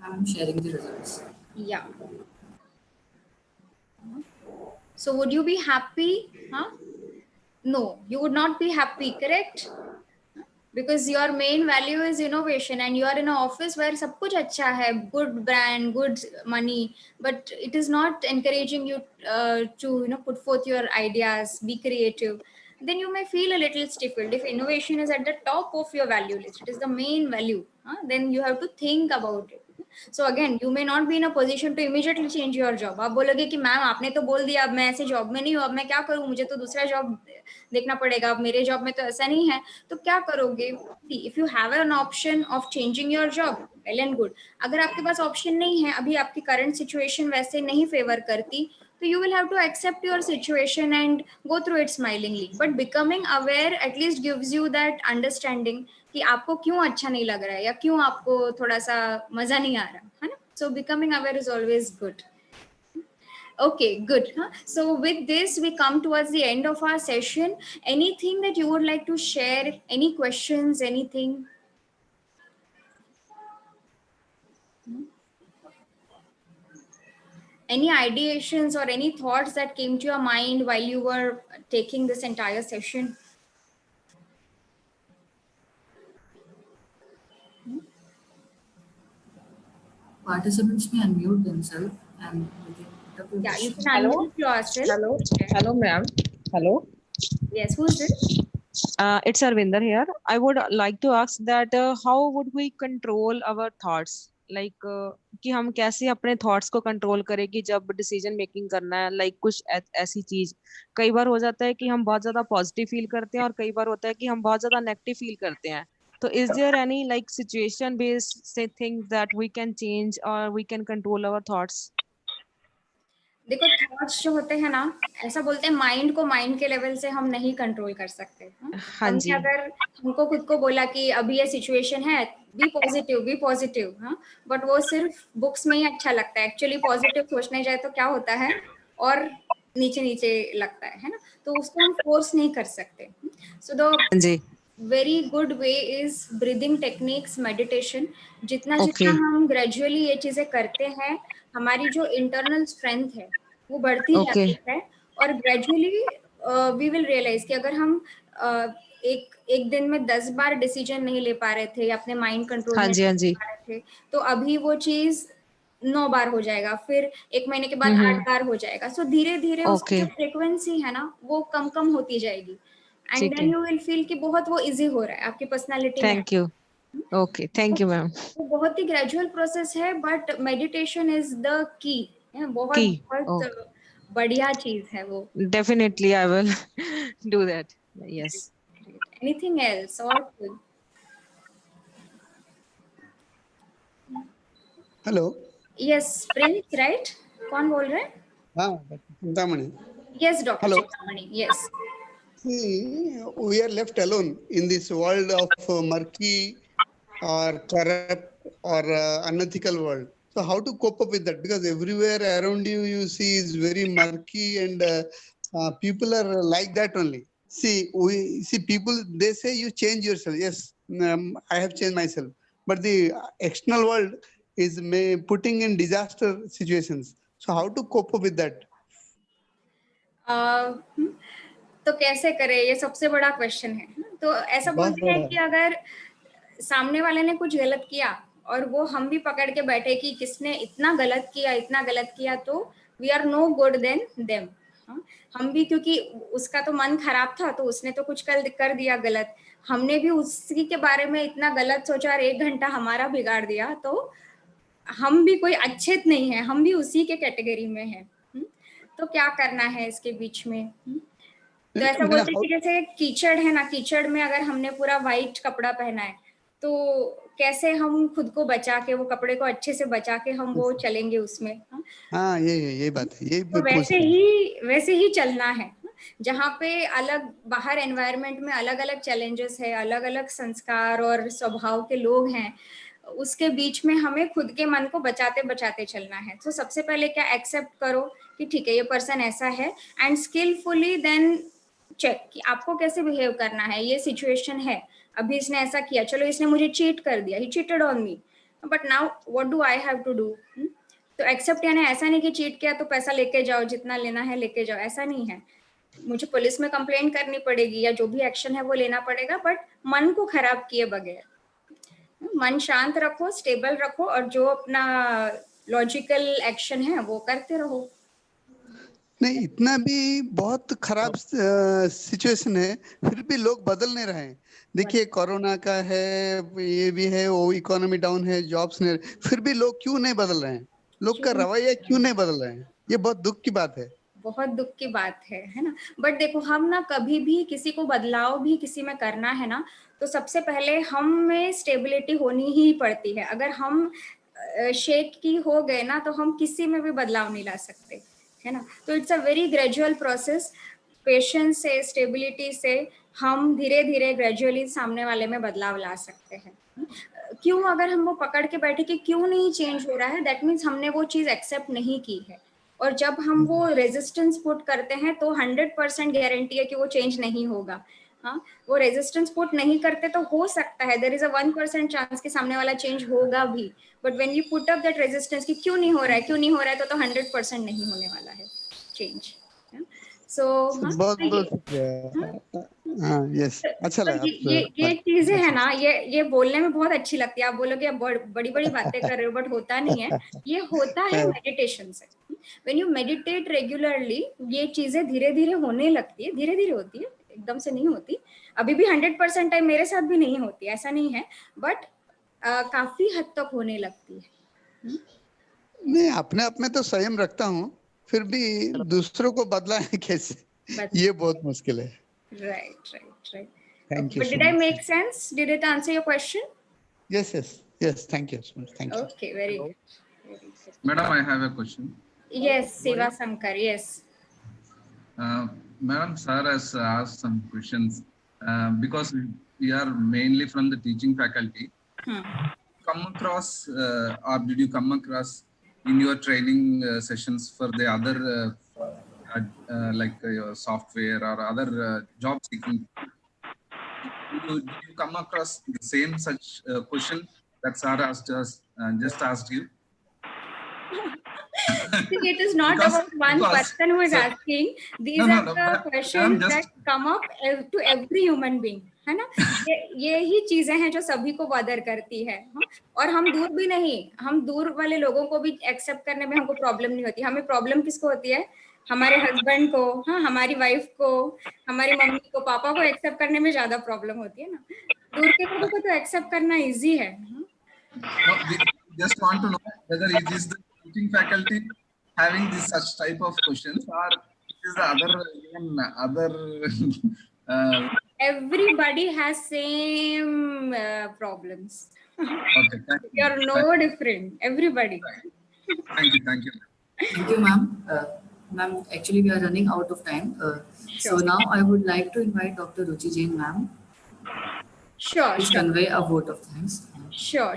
I'm sharing the results. Yeah. So would you be happy? No, you would not be happy, correct? Because your main value is innovation and you are in an office where sab kuch acha hai, good brand, good money, but it is not encouraging you to put forth your ideas, be creative. Then you may feel a little stifled. If innovation is at the top of your value list, it is the main value, then you have to think about it. So again you may not be in a position to immediately change your job. आप बोलोगे कि ma'am आपने तो बोल दिया, अब मैं ऐसे जॉब में नहीं हूँ, अब मैं क्या करूँ, मुझे तो दूसरा जॉब देखना पड़ेगा, अब मेरे जॉब में तो ऐसा नहीं है, तो क्या करोगे? If you have an option of changing your job, well and good. अगर आपके पास ऑप्शन नहीं है, अभी आपकी करंट सिचुएशन वैसे नहीं फेवर करती, तो you will have to accept your situation and go through it smilingly. But becoming aware at least gives you that understanding कि आपको क्यों अच्छा नहीं लग रहा है या क्यों आपको थोड़ा सा मजा नहीं आ रहा है ना. So becoming aware is always good. Okay, good. So with this we come towards the end of our session. Anything that you would like to share? Any questions? Anything? Any ideations or any thoughts that came to your mind while you were taking this entire session? Participants may unmute themselves and yeah, you can unmute yourself. Hello, ma'am. Hello. Yes, who is it? It's Arvinder here. I would like to ask that how would we control our thoughts? Like कि हम कैसे अपने thoughts को control करें कि जब decision making करना है, लाइक कुछ ऐसी चीज. कई बार हो जाता है कि हम बहुत ज्यादा पॉजिटिव फील करते हैं और कई बार होता है कि हम बहुत ज्यादा नेगेटिव फील करते हैं. तो is there any like situation based thing that we can change और we can control our thoughts? देखो, थॉट्स जो होते हैं ना, ऐसा बोलते हैं माइंड को माइंड के लेवल से हम नहीं कंट्रोल कर सकते. हमने अगर हमको खुद को बोला कि अभी ये सिचुएशन है, बी पॉजिटिव, हाँ, बट वो सिर्फ बुक्स में ही अच्छा लगता है. एक्चुअली पॉजिटिव सोचने जाए तो क्या होता है और नीचे नीचे लगता है ना. तो उसको हम फोर्स नहीं कर सकते. So the very good way is breathing techniques, meditation. जितना हम ग्रेजुअली ये चीजें करते हैं, हमारी जो इंटरनल स्ट्रेंथ है वो बढ़ती जाती है. और ग्रेजुअली वी विल रियलाइज कि अगर हम एक दिन में 10 बार डिसीजन नहीं ले पा रहे थे या अपने माइंड कंट्रोल में नहीं ले पा रहे थे, तो अभी वो चीज 9 बार हो जाएगा, फिर 1 महीने के बाद 8 बार हो जाएगा. सो धीरे धीरे उसकी जो फ्रीक्वेंसी है ना, वो कम होती जाएगी. And then you will feel कि बहुत वो इजी हो रहा है आपकी पर्सनालिटी में. Thank you. Okay, thank you ma'am. वो बहुत ही ग्रेजुअल प्रोसेस है, but meditation is the key. बहुत बढ़िया चीज है वो. Definitely I will do that. Yes. Anything else? और हेलो. Yes, Prince, right? कौन बोल रहे हैं? हाँ, Chintamani. Yes, doctor Chintamani. Yes. See, we are left alone in this world of murky or corrupt or unethical world. So how to cope up with that? Because everywhere around you, you see is very murky and people are like that only. See, we see people, they say you change yourself. Yes, I have changed myself. But the external world is putting in disaster situations. So how to cope up with that? तो कैसे करें, ये सबसे बड़ा question है. तो ऐसा बोलते हैं कि अगर सामने वाले ने कुछ गलत किया और वो हम भी पकड़ के बैठे कि किसने इतना गलत किया, तो we are no good than them. हम भी, क्योंकि उसका तो मन खराब था, तो उसने तो कुछ कर दिया गलत, हमने भी उसी के बारे में इतना गलत सोचा और 1 घंटा हमारा बिगाड़ दिया, तो हम भी कोई अच्छे नहीं है, हम भी उसी के कैटेगरी में हैं. तो क्या करना है इसके बीच में? तो ऐसा बोलते हैं कि जैसे कीचड़ है ना, कीचड़ में अगर हमने पूरा वाइट कपड़ा पहना है, तो कैसे हम खुद को बचा के, वो कपड़े को अच्छे से बचा के हम वो चलेंगे उसमें. हाँ, ये बात है. ये तो वैसे ही चलना है. जहाँ पे अलग बाहर एनवायरनमेंट में अलग अलग चैलेंजेस है, अलग अलग संस्कार और स्वभाव के लोग हैं, उसके बीच में हमें खुद के मन को बचाते बचाते चलना है. तो सबसे पहले क्या, एक्सेप्ट करो कि ठीक है ये पर्सन ऐसा है, एंड स्किलफुली देन चेक कि आपको कैसे बिहेव करना है. ये सिचुएशन है, अभी इसने ऐसा किया, चलो इसने मुझे चीट कर दिया, he cheated on me, but now what do I have to do. तो एक्सेप्ट यानी ऐसा नहीं कि चीट किया तो पैसा लेके जाओ, जितना लेना है लेके जाओ, ऐसा नहीं है. मुझे पुलिस में कंप्लेंट करनी पड़ेगी या जो भी एक्शन है वो लेना पड़ेगा, बट मन को खराब किए बगैर. मन शांत रखो, स्टेबल रखो, और जो अपना लॉजिकल एक्शन है वो करते रहो. नहीं, इतना भी बहुत खराब सिचुएशन है, फिर भी लोग बदल नहीं रहे हैं। देखिए कोरोना का है, ये भी है, वो इकोनॉमी डाउन है, जॉब्स नहीं, फिर भी लोग क्यों नहीं बदल रहे हैं? लोग का रवैया क्यों नहीं बदल रहे हैं? ये बहुत दुख की बात है। बहुत दुख की बात है ना। बट देखो, हम ना कभी भी किसी को बदलाव भी किसी में करना है ना, तो सबसे पहले हम में स्टेबिलिटी होनी ही पड़ती है। अगर हम शेक की हो गए ना, तो हम किसी में भी बदलाव नहीं ला सकते, है ना। तो it's a very gradual process. Patience से, स्टेबिलिटी से हम धीरे धीरे ग्रेजुअली सामने वाले में बदलाव ला सकते हैं। क्यों? अगर हम वो पकड़ के बैठे कि क्यों नहीं चेंज हो रहा है, दैट मीन्स हमने वो चीज एक्सेप्ट नहीं की है। और जब हम वो रेजिस्टेंस पुट करते हैं तो 100% गारंटी है कि वो चेंज नहीं होगा। हाँ, वो रेजिस्टेंस पुट नहीं करते तो हो सकता है, देयर इज अ 1% चांस कि सामने वाला चेंज होगा भी। But when you put up that resistance कि क्यों नहीं हो रहा है, क्यों नहीं हो रहा है, तो 100% नहीं होने वाला है चेंज। सो बहुत बहुत शुक्रिया। हाँ, यस, अच्छा लगा। ये चीजें है ना, ये बोलने में बहुत अच्छी लगती है। आप बोलोगे आप बड़ी बड़ी बातें कर रहे हो, बट होता नहीं है। ये होता है मेडिटेशन से। व्हेन यू मेडिटेट रेगुलरली, ये चीजें धीरे धीरे होने लगती है, धीरे धीरे होती है, एकदम से नहीं होती। अभी भी 100% टाइम मेरे साथ भी नहीं होती, ऐसा नहीं है, बट काफी हद तक होने लगती है। नहीं, अपने आप में तो संयम रखता हूँ, फिर भी दूसरों को बदलाएं कैसे, ये बहुत मुश्किल है। Right. Thank you But so did I much. make sense? Did it answer your question? Yes. Thank you so much. Thank you. Okay, very good. Madam, I have a question. Yes, Siva Sankar, yes. Madam, sir has asked some questions because we are mainly from the teaching faculty. Come across or did you come across in your training sessions for the other like your software or other job seeking? Did you come across the same such question that sir asked us, just asked you? See, it is not about one person who is asking. These are the questions that come up to every human being, है ना। ये ही चीजें हैं जो सभी को बदर करती है। और हम दूर भी नहीं, हम दूर वाले लोगों को भी एक्सेप्ट करने में हमको प्रॉब्लम नहीं होती। हमें प्रॉब्लम किसको होती है? हमारे हस्बैंड को, हाँ, हमारी वाइफ को, हमारी मम्मी को, पापा को एक्सेप्ट करने में ज्यादा प्रॉब्लम होती है ना। दूर के लोगों को तो एक्सेप्ट करना इजी है। Just want to know whether it is the teaching faculty having this such type of questions, or it is the other Everybody has same problems. Okay, You're no different. Everybody. Thank you. Thank you, ma'am. Ma'am, actually we are running out of time. So now I would like to invite Dr. Ruchi Jain, ma'am. Sure. Please convey a vote of thanks. Sure.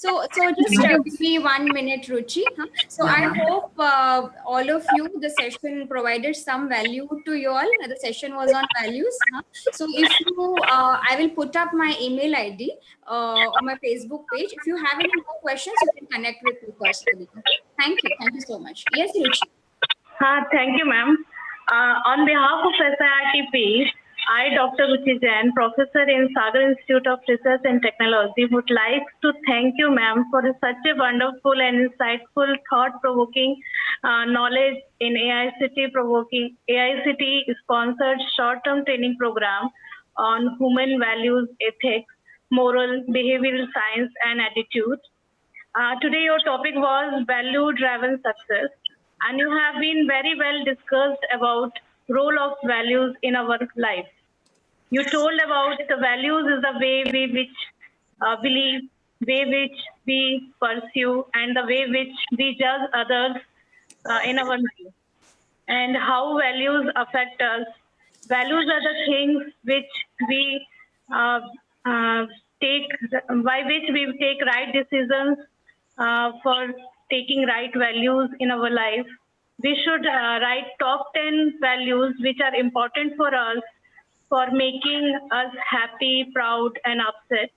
So just give me 1 minute, Ruchi. So I hope all of you, the session provided some value to you all. The session was on values. So if you, I will put up my email ID on my Facebook page. If you have any more questions, you can connect with me personally. Thank you so much. Yes, Ruchi. Thank you, ma'am. On behalf of SIRTP, I, Dr. Ruchi Jain, Professor in Sagar Institute of Research and Technology, would like to thank you, ma'am, for such a wonderful and insightful, thought-provoking knowledge in AICT-sponsored short-term training program on human values, ethics, moral, behavioral science, and attitude. Today, your topic was value-driven success, and you have been very well discussed about role of values in our life. You told about the values is the way we which believe, way which we pursue, and the way which we judge others in our life, and how values affect us. Values are the things which we by which we take right decisions for taking right values in our life. We should write top 10 values which are important for us for making us happy, proud, and upset.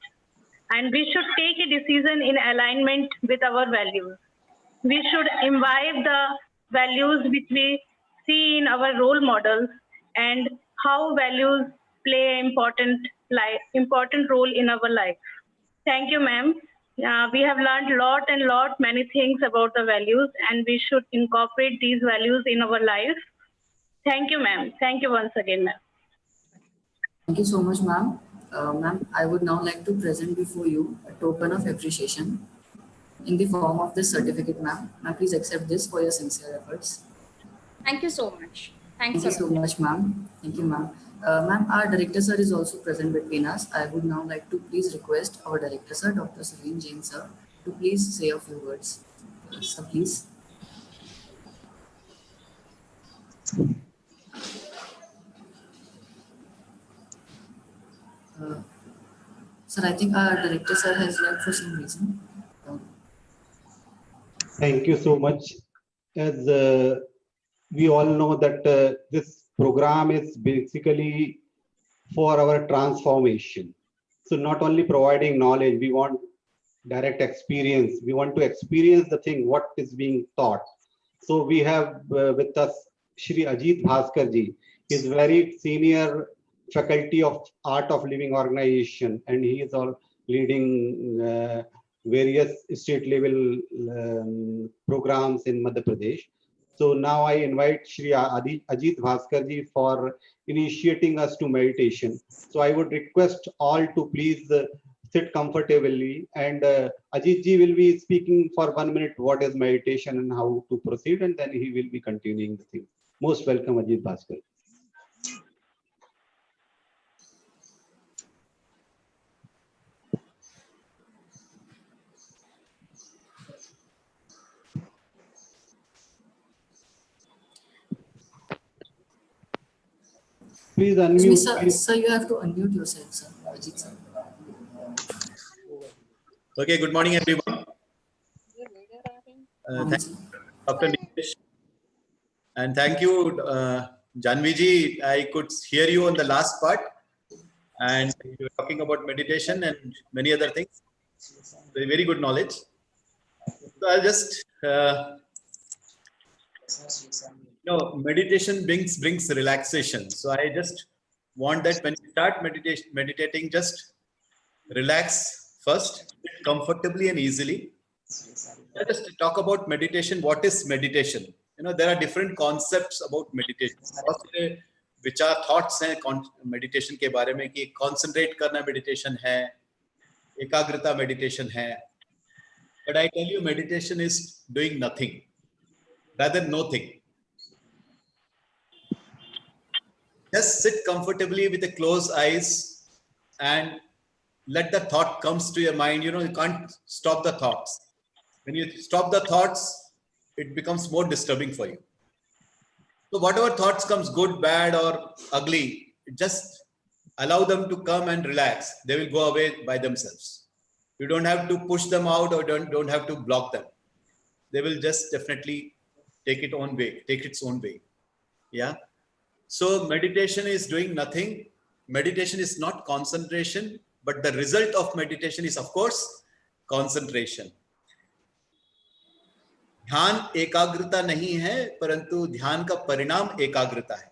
And we should take a decision in alignment with our values. We should imbibe the values which we see in our role models and how values play an important role in our life. Thank you, ma'am. Yeah, we have learned many things about the values, and we should incorporate these values in our life. Thank you, ma'am. Thank you once again, ma'am. Thank you so much, ma'am. Ma'am, I would now like to present before you a token of appreciation in the form of this certificate, ma'am. Ma'am, please accept this for your sincere efforts. Thank you so much. Thank Thanks you a so lot. much, ma'am. Thank you, ma'am. Ma'am, our director sir is also present between us. I would now like to please request our director sir, Dr. Suren Jain sir, to please say a few words. Sir, please. Sir, I think our director sir has left for some reason. Thank you so much. As we all know that this program is basically for our transformation. So not only providing knowledge, we want direct experience. We want to experience the thing, what is being taught. So we have with us Shri Ajit Bhaskar ji. He is very senior faculty of Art of Living organization, and he is all leading various state level programs in Madhya Pradesh. So now I invite Shri Ajit Bhaskar ji for initiating us to meditation. So I would request all to please sit comfortably, and Ajit ji will be speaking for 1 minute what is meditation and how to proceed, and then he will be continuing the thing. Most welcome, Ajit Bhaskar. Please unmute. Excuse me, sir. Sir, you have to unmute yourself, sir. Ajit sir. Okay, good morning, everyone. Thank you, Dr. Nilesh. And thank you, Janvi ji. I could hear you on the last part, and you were talking about meditation and many other things. Very good knowledge. So I'll just, meditation brings relaxation. So I just want that when you start meditating, just relax first, comfortably and easily. Let us talk about meditation. What is meditation? There are different concepts about meditation. बहुत से विचार thoughts हैं meditation के बारे में कि concentrate करना meditation है, एकाग्रता meditation है. But I tell you, meditation is doing nothing, rather nothing. Just sit comfortably with the closed eyes and let the thought comes to your mind. You can't stop the thoughts. When you stop the thoughts, it becomes more disturbing for you. So whatever thoughts comes, good, bad, or ugly, just allow them to come and relax. They will go away by themselves. You don't have to push them out or don't have to block them. They will just definitely take its own way. Yeah. So meditation is doing nothing. Meditation is not concentration, but the result of meditation is, of course, concentration. ध्यान एकाग्रता नहीं है, परंतु ध्यान का परिणाम एकाग्रता है.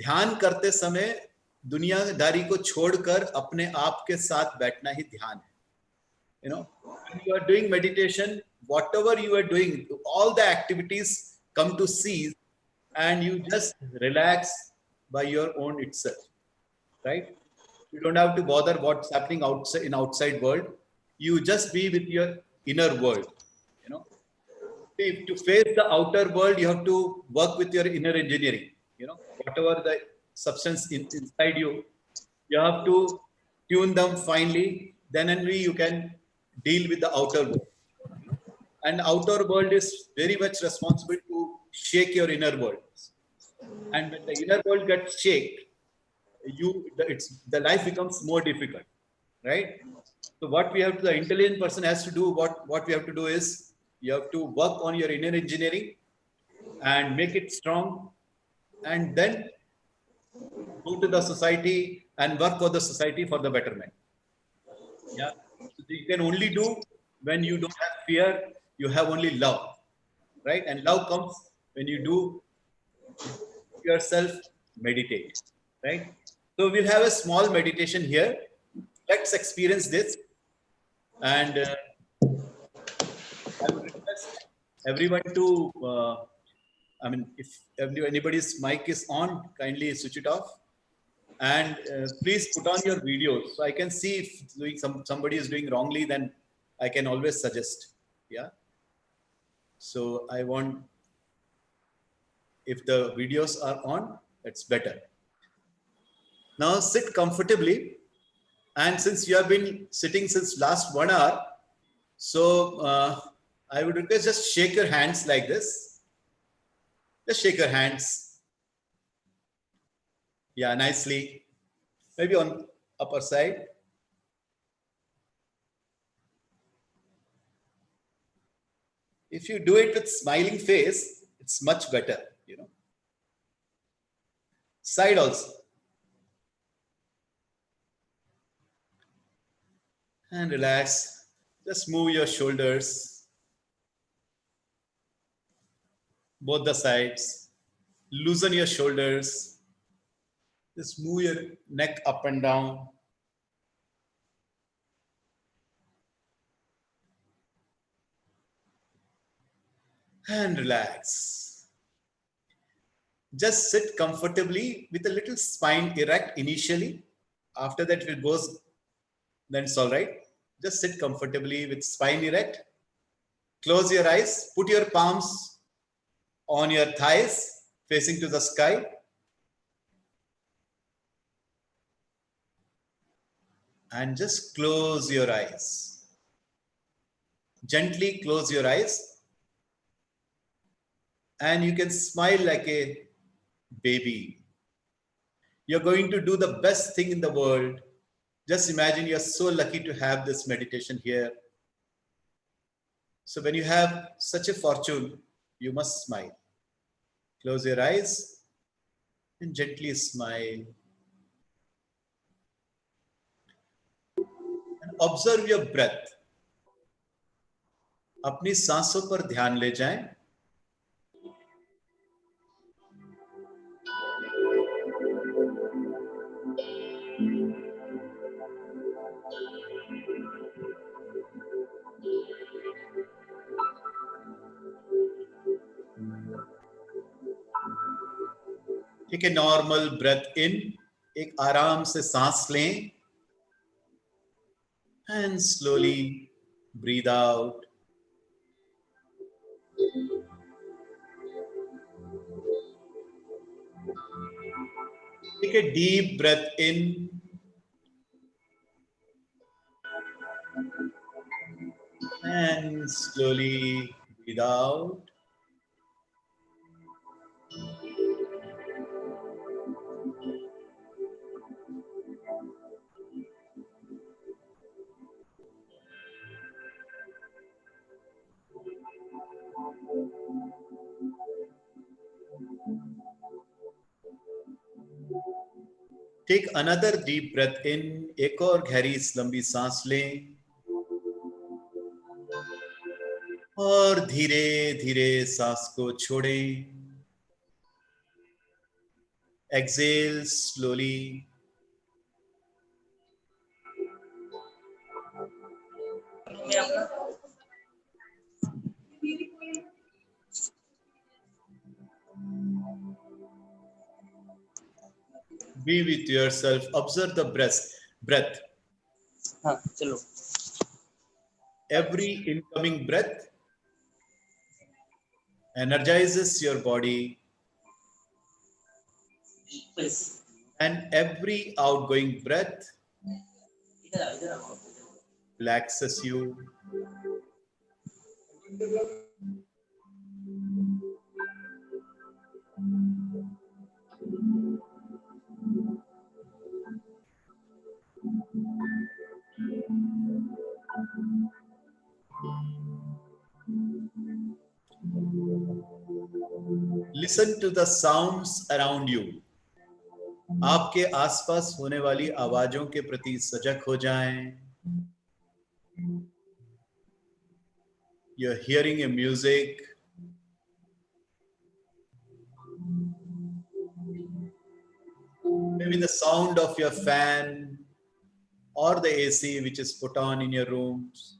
ध्यान करते समय दुनियादारी को छोड़कर अपने आप के साथ बैठना ही ध्यान है. When you are doing meditation, whatever you are doing, all the activities come to cease, and you just relax by your own itself, right? You don't have to bother what's happening outside world. You just be with your inner world. To face the outer world, you have to work with your inner engineering. Whatever the substance inside you, you have to tune them finely. Then only you can deal with the outer world. And outer world is very much responsible to shake your inner world. And when the inner world gets shaken, the life becomes more difficult, right? So what the intelligent person has to do, what we have to do is, you have to work on your inner engineering and make it strong, and then go to the society and work for the society for the betterment. Yeah, so you can only do when you don't have fear, you have only love, right? And love comes when you do yourself meditate, right? So we'll have a small meditation here. Let's experience this. And I would request everyone to, if anybody's mic is on, kindly switch it off. And please put on your videos so I can see if somebody is doing wrongly, then I can always suggest. Yeah. So I want, if the videos are on, that's better. Now sit comfortably. And since you have been sitting since last 1 hour, so I would request just shake your hands like this. Just shake your hands. Yeah, nicely. Maybe on upper side. If you do it with smiling face, it's much better, you know. Side also. And relax. Just move your shoulders. Both the sides. Loosen your shoulders. Just move your neck up and down. And relax. Just sit comfortably with a little spine erect initially. After that, if it goes, then it's all right. Just sit comfortably with spine erect. Close your eyes. Put your palms on your thighs, facing to the sky. And just close your eyes. Gently close your eyes. And you can smile like a baby. You're going to do the best thing in the world. Just imagine you're so lucky to have this meditation here. So when you have such a fortune, you must smile. Close your eyes and gently smile. And observe your breath. अपनी सांसों पर ध्यान ले जाएं. Take a normal breath in. एक आराम से सांस लें. And slowly breathe out. Take a deep breath in. And slowly breathe out. Take another deep breath in. एक और गहरी लंबी सांस लें. और धीरे धीरे सांस को छोड़ें. Exhale slowly. Be with yourself. Observe the breath. Every incoming breath energizes your body. And every outgoing breath relaxes you. Listen to the sounds around you. आपके आसपास होने वाली आवाजों के प्रति सजग हो जाएं. You're hearing a music. Maybe the sound of your fan. or the AC which is put on in your rooms.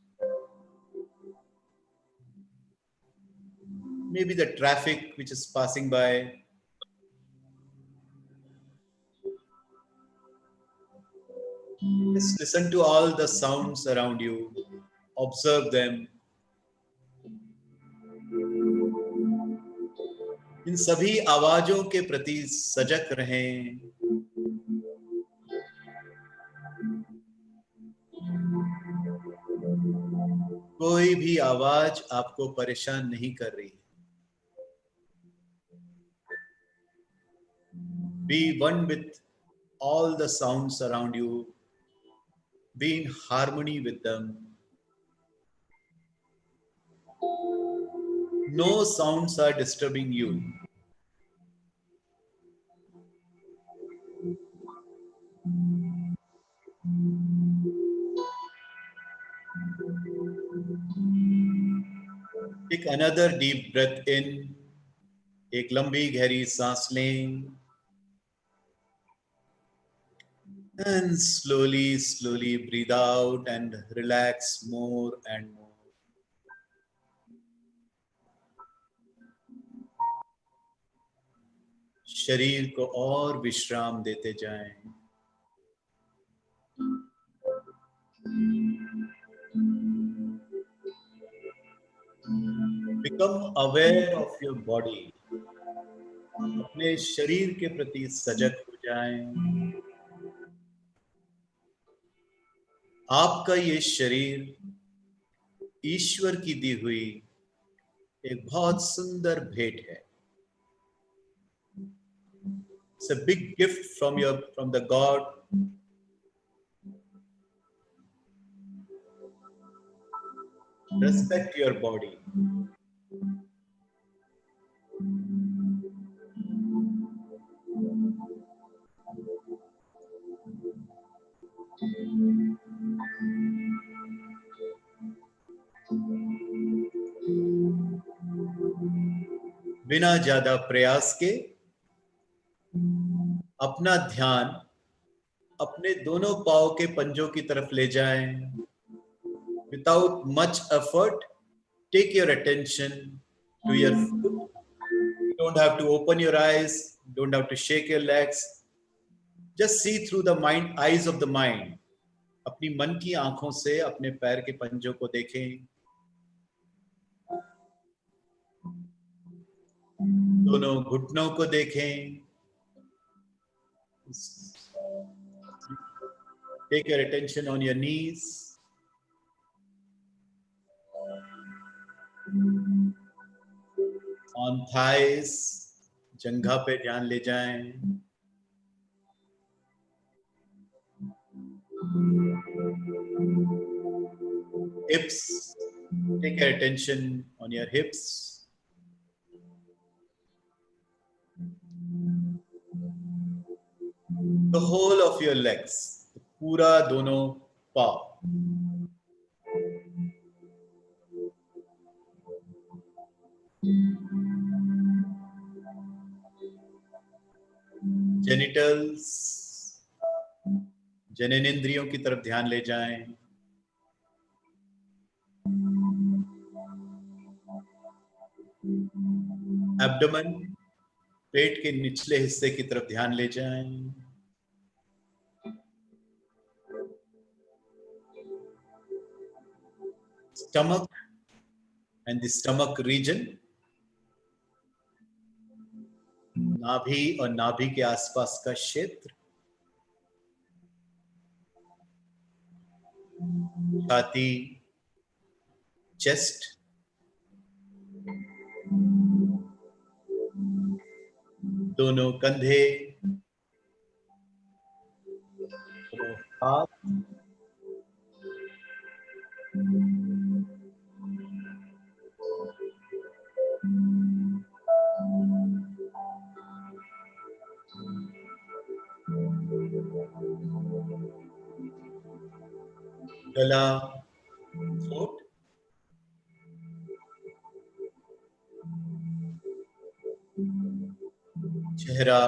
Maybe the traffic which is passing by. Just listen to all the sounds around you. Observe them. इन सभी आवाजों के प्रति सजग रहें। कोई भी आवाज आपको परेशान नहीं कर रही। Be one with all the sounds around you. Be in harmony with them. No sounds are disturbing you. Take another deep breath in. एक लंबी गहरी सांस लें. And slowly, slowly breathe out and relax more and more. शरीर को और विश्राम देते जाएं। Become aware of your body. अपने शरीर के प्रति सजग हो जाएं। आपका ये शरीर ईश्वर की दी हुई एक बहुत सुंदर भेंट है। It's a big gift from the God. Respect your body. बिना ज्यादा प्रयास के अपना ध्यान अपने दोनों पांव के पंजों की तरफ ले जाएं। Without much effort, take your attention to your foot. You don't have to open your eyes, don't have to shake your legs. Just see through the eyes of the mind. अपनी मन की आंखों से अपने पैर के पंजों को देखें। दोनों घुटनों को देखें। Take your attention on your knees. On thighs, जंघा पे ध्यान ले जाएं। Hips, take your attention on your hips. The whole of your legs, पूरा दोनों पाँव। जेनिटल्स, जननेंद्रियों की तरफ ध्यान ले जाएं। एब्डोमेन, पेट के निचले हिस्से की तरफ ध्यान ले जाएं। Stomach and the stomach region, नाभि और नाभि के आसपास का क्षेत्र, छाती, चेस्ट, दोनों कंधे, दोनों हाथ, गला, throat, चेहरा,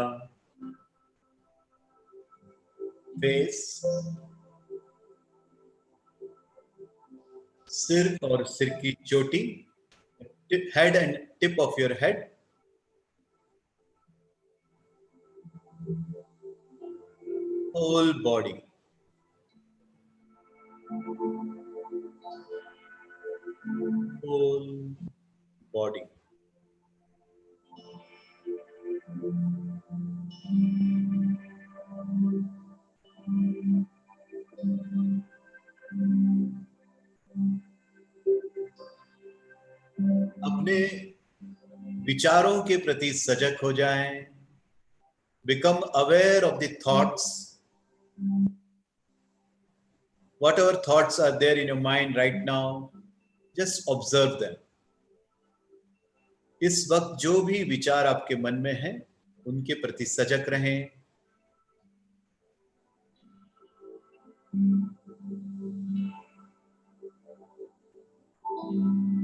फेस, सिर और सिर की चोटी, head and tip of your head. Whole body. Whole body. अपने विचारों के प्रति सजग हो जाएं. Become aware of the thoughts. Whatever thoughts are there in your mind right now, just observe them. इस वक्त जो भी विचार आपके मन में हैं, उनके प्रति सजग रहें.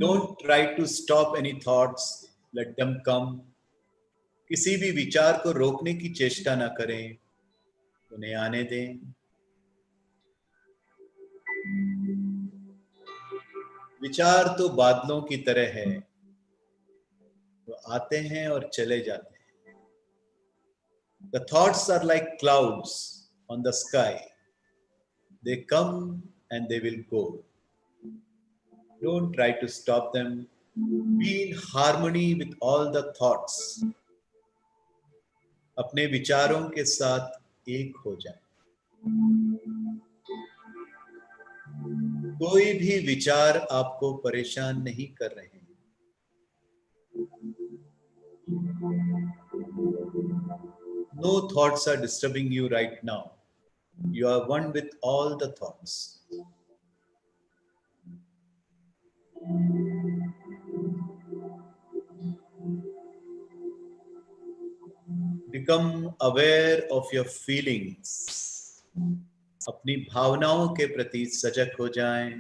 Don't try to stop any thoughts. Let them come. किसी भी विचार को रोकने की चेष्टा ना करें, उन्हें आने दें. विचार तो बादलों की तरह है, वो आते हैं और चले जाते हैं. The thoughts are like clouds on the sky. They come and they will go. Don't try to stop them. Be in harmony with all the thoughts. अपने विचारों के साथ एक हो जाए. कोई भी विचार आपको परेशान नहीं कर रहे हैं. No thoughts are disturbing you right now. You are one with all the thoughts. Become aware of your feelings. अपनी भावनाओं के प्रति सजग हो जाएं.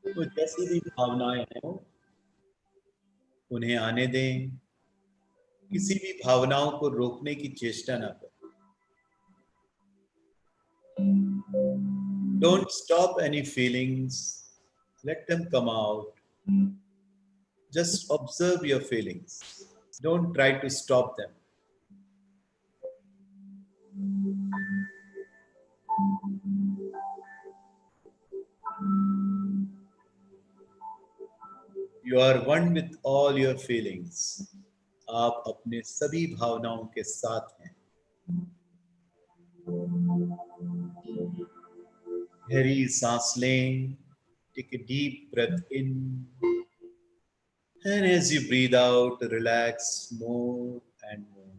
तो जैसी भी भावनाएं हों, उन्हें आने दें. किसी भी भावनाओं को रोकने की चेष्टा ना करें. Don't stop any feelings. Let them come out. Just observe your feelings. Don't try to stop them. You are one with all your feelings. आप अपने सभी भावनाओं के साथ हैं. गहरी सांस लें. Take a deep breath in. And as you breathe out, relax more and more.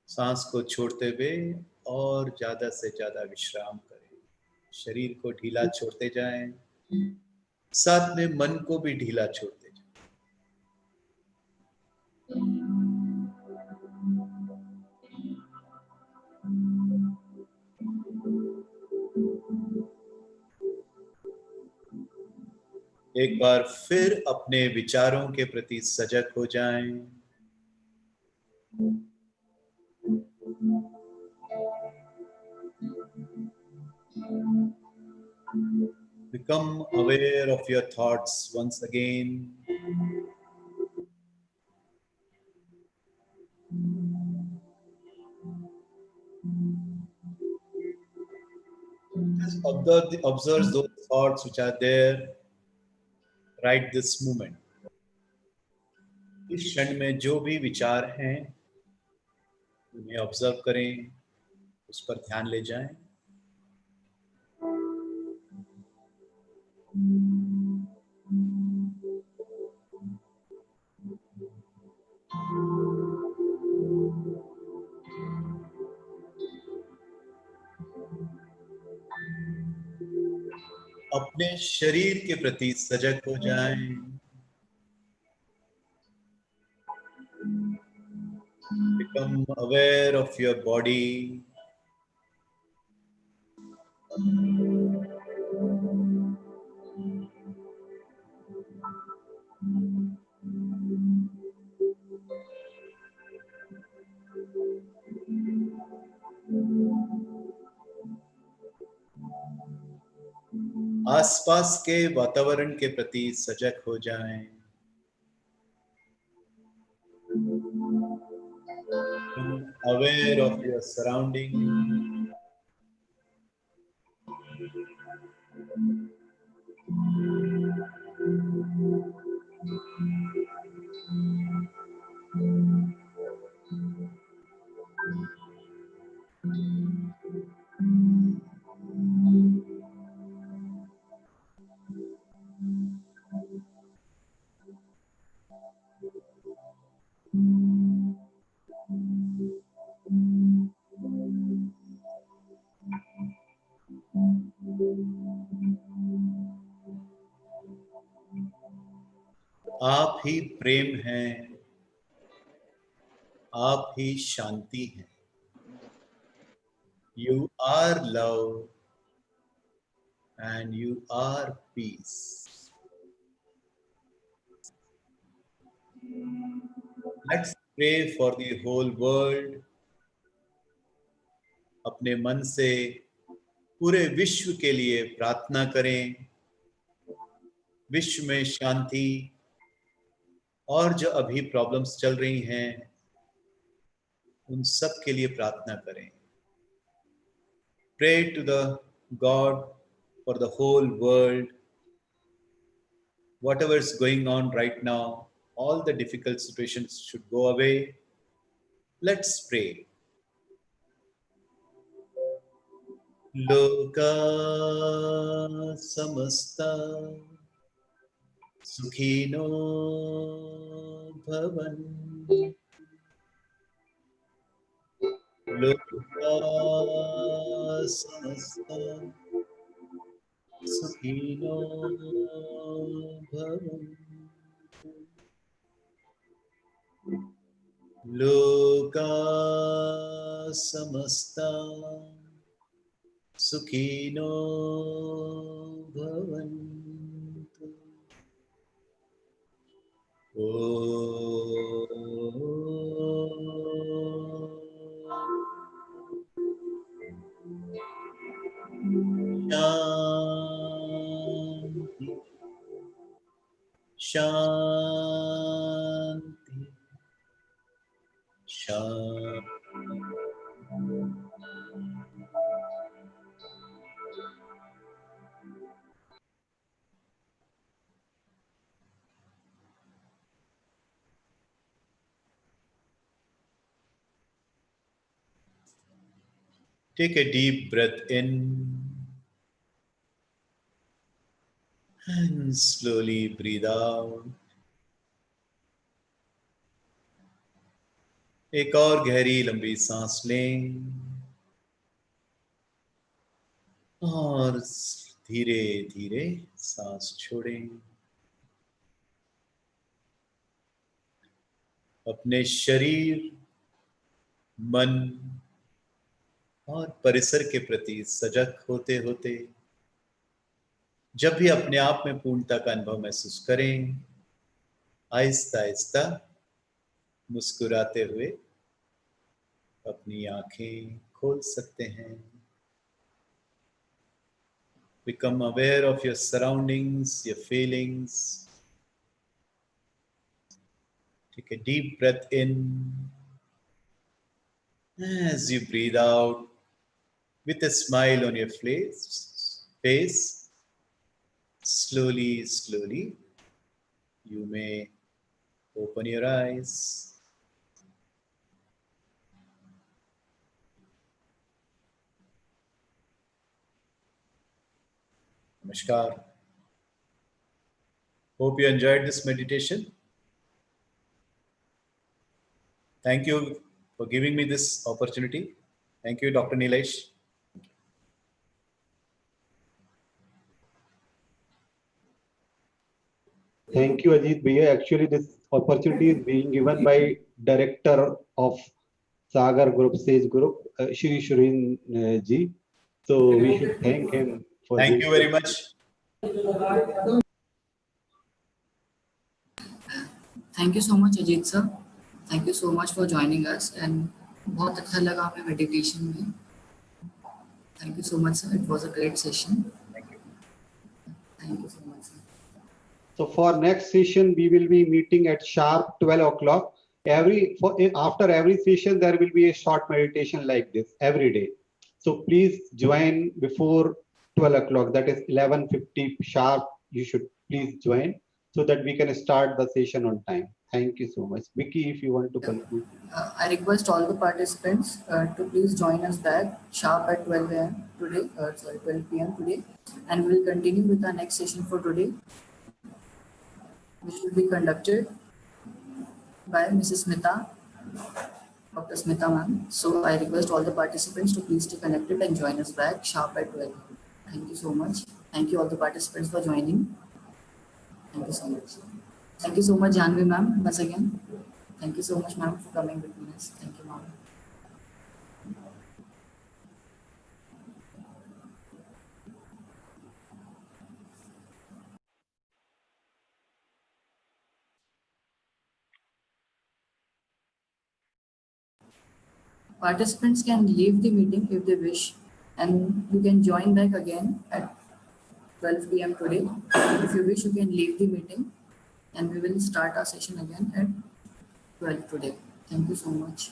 सांस को छोड़ते हुए और ज्यादा से ज्यादा विश्राम करें. शरीर को ढीला छोड़ते जाएं. साथ में मन को भी ढीला छोड़ते जाएं. एक बार फिर अपने विचारों के प्रति सजग हो जाएं. Become aware of your thoughts once again. Just observe those thoughts which are there right this moment. इस क्षण में जो भी विचार हैं, उन्हें ऑब्जर्व करें, उस पर ध्यान ले जाएं. अपने शरीर के प्रति सजग हो जाएं. Become aware of your body. आसपास के वातावरण के प्रति सजग हो जाएं। Aware of your surrounding. आप ही प्रेम हैं, आप ही शांति हैं। You are love and you are peace. Let's pray for the whole world. अपने मन से पूरे विश्व के लिए प्रार्थना करें। विश्व में शांति और जो अभी प्रॉब्लम्स चल रही हैं उन सब के लिए प्रार्थना करें। Pray to the God for the whole world. Whatever is going on right now, all the difficult situations should go away. Let's pray. Loka samasta sukhino bhavan. Loka samasta sukhino bhavan. Loka samasta sukhino bhavantu. Shanti, shanti, Take a deep breath in and slowly breathe out. एक और गहरी लंबी सांस लें और धीरे धीरे सांस छोड़ें। अपने शरीर, मन और परिसर के प्रति सजग होते होते जब भी अपने आप में पूर्णता का अनुभव महसूस करें, आहिस्ता आहिस्ता मुस्कुराते हुए अपनी आंखें खोल सकते हैं। Become aware of your surroundings, your feelings. Take a deep breath in. As you breathe out, with a smile on your face, slowly, slowly, you may open your eyes. Namaskar. Hope you enjoyed this meditation. Thank you for giving me this opportunity. Thank you, Dr. Nilesh. Thank you, Ajit Bhaiya. Actually, this opportunity is being given by Director of Sagar Group, Sage Group, Shri Shurin ji. So we should thank him for Thank this. you very much. Thank you so much, Ajit sir. Thank you so much for joining us. And बहुत अच्छा लगा हमें meditation में. Thank you so much, sir. It was a great session. Thank you. Thank you so much, sir. So for next session, we will be meeting at sharp 12 o'clock. After every session, there will be a short meditation like this every day. So please join before 12 o'clock. That is 11:50 sharp. You should please join so that we can start the session on time. Thank you so much. Vicky, if you want to conclude. I request all the participants to please join us back sharp at 12 a.m. today, 12 p.m. today, and we will continue with our next session for today, which will be conducted by Mrs. Smita, Dr. Smita ma'am. So I request all the participants to please stay connected and join us back sharp at 12. Thank you so much. Thank you all the participants for joining. Thank you so much. Thank you so much, Janvi ma'am, once again. Thank you so much, ma'am, for coming between us. Thank you, ma'am. Participants can leave the meeting if they wish, and you can join back again at 12 p.m. today. If you wish, you can leave the meeting, and we will start our session again at 12 today. Thank you so much.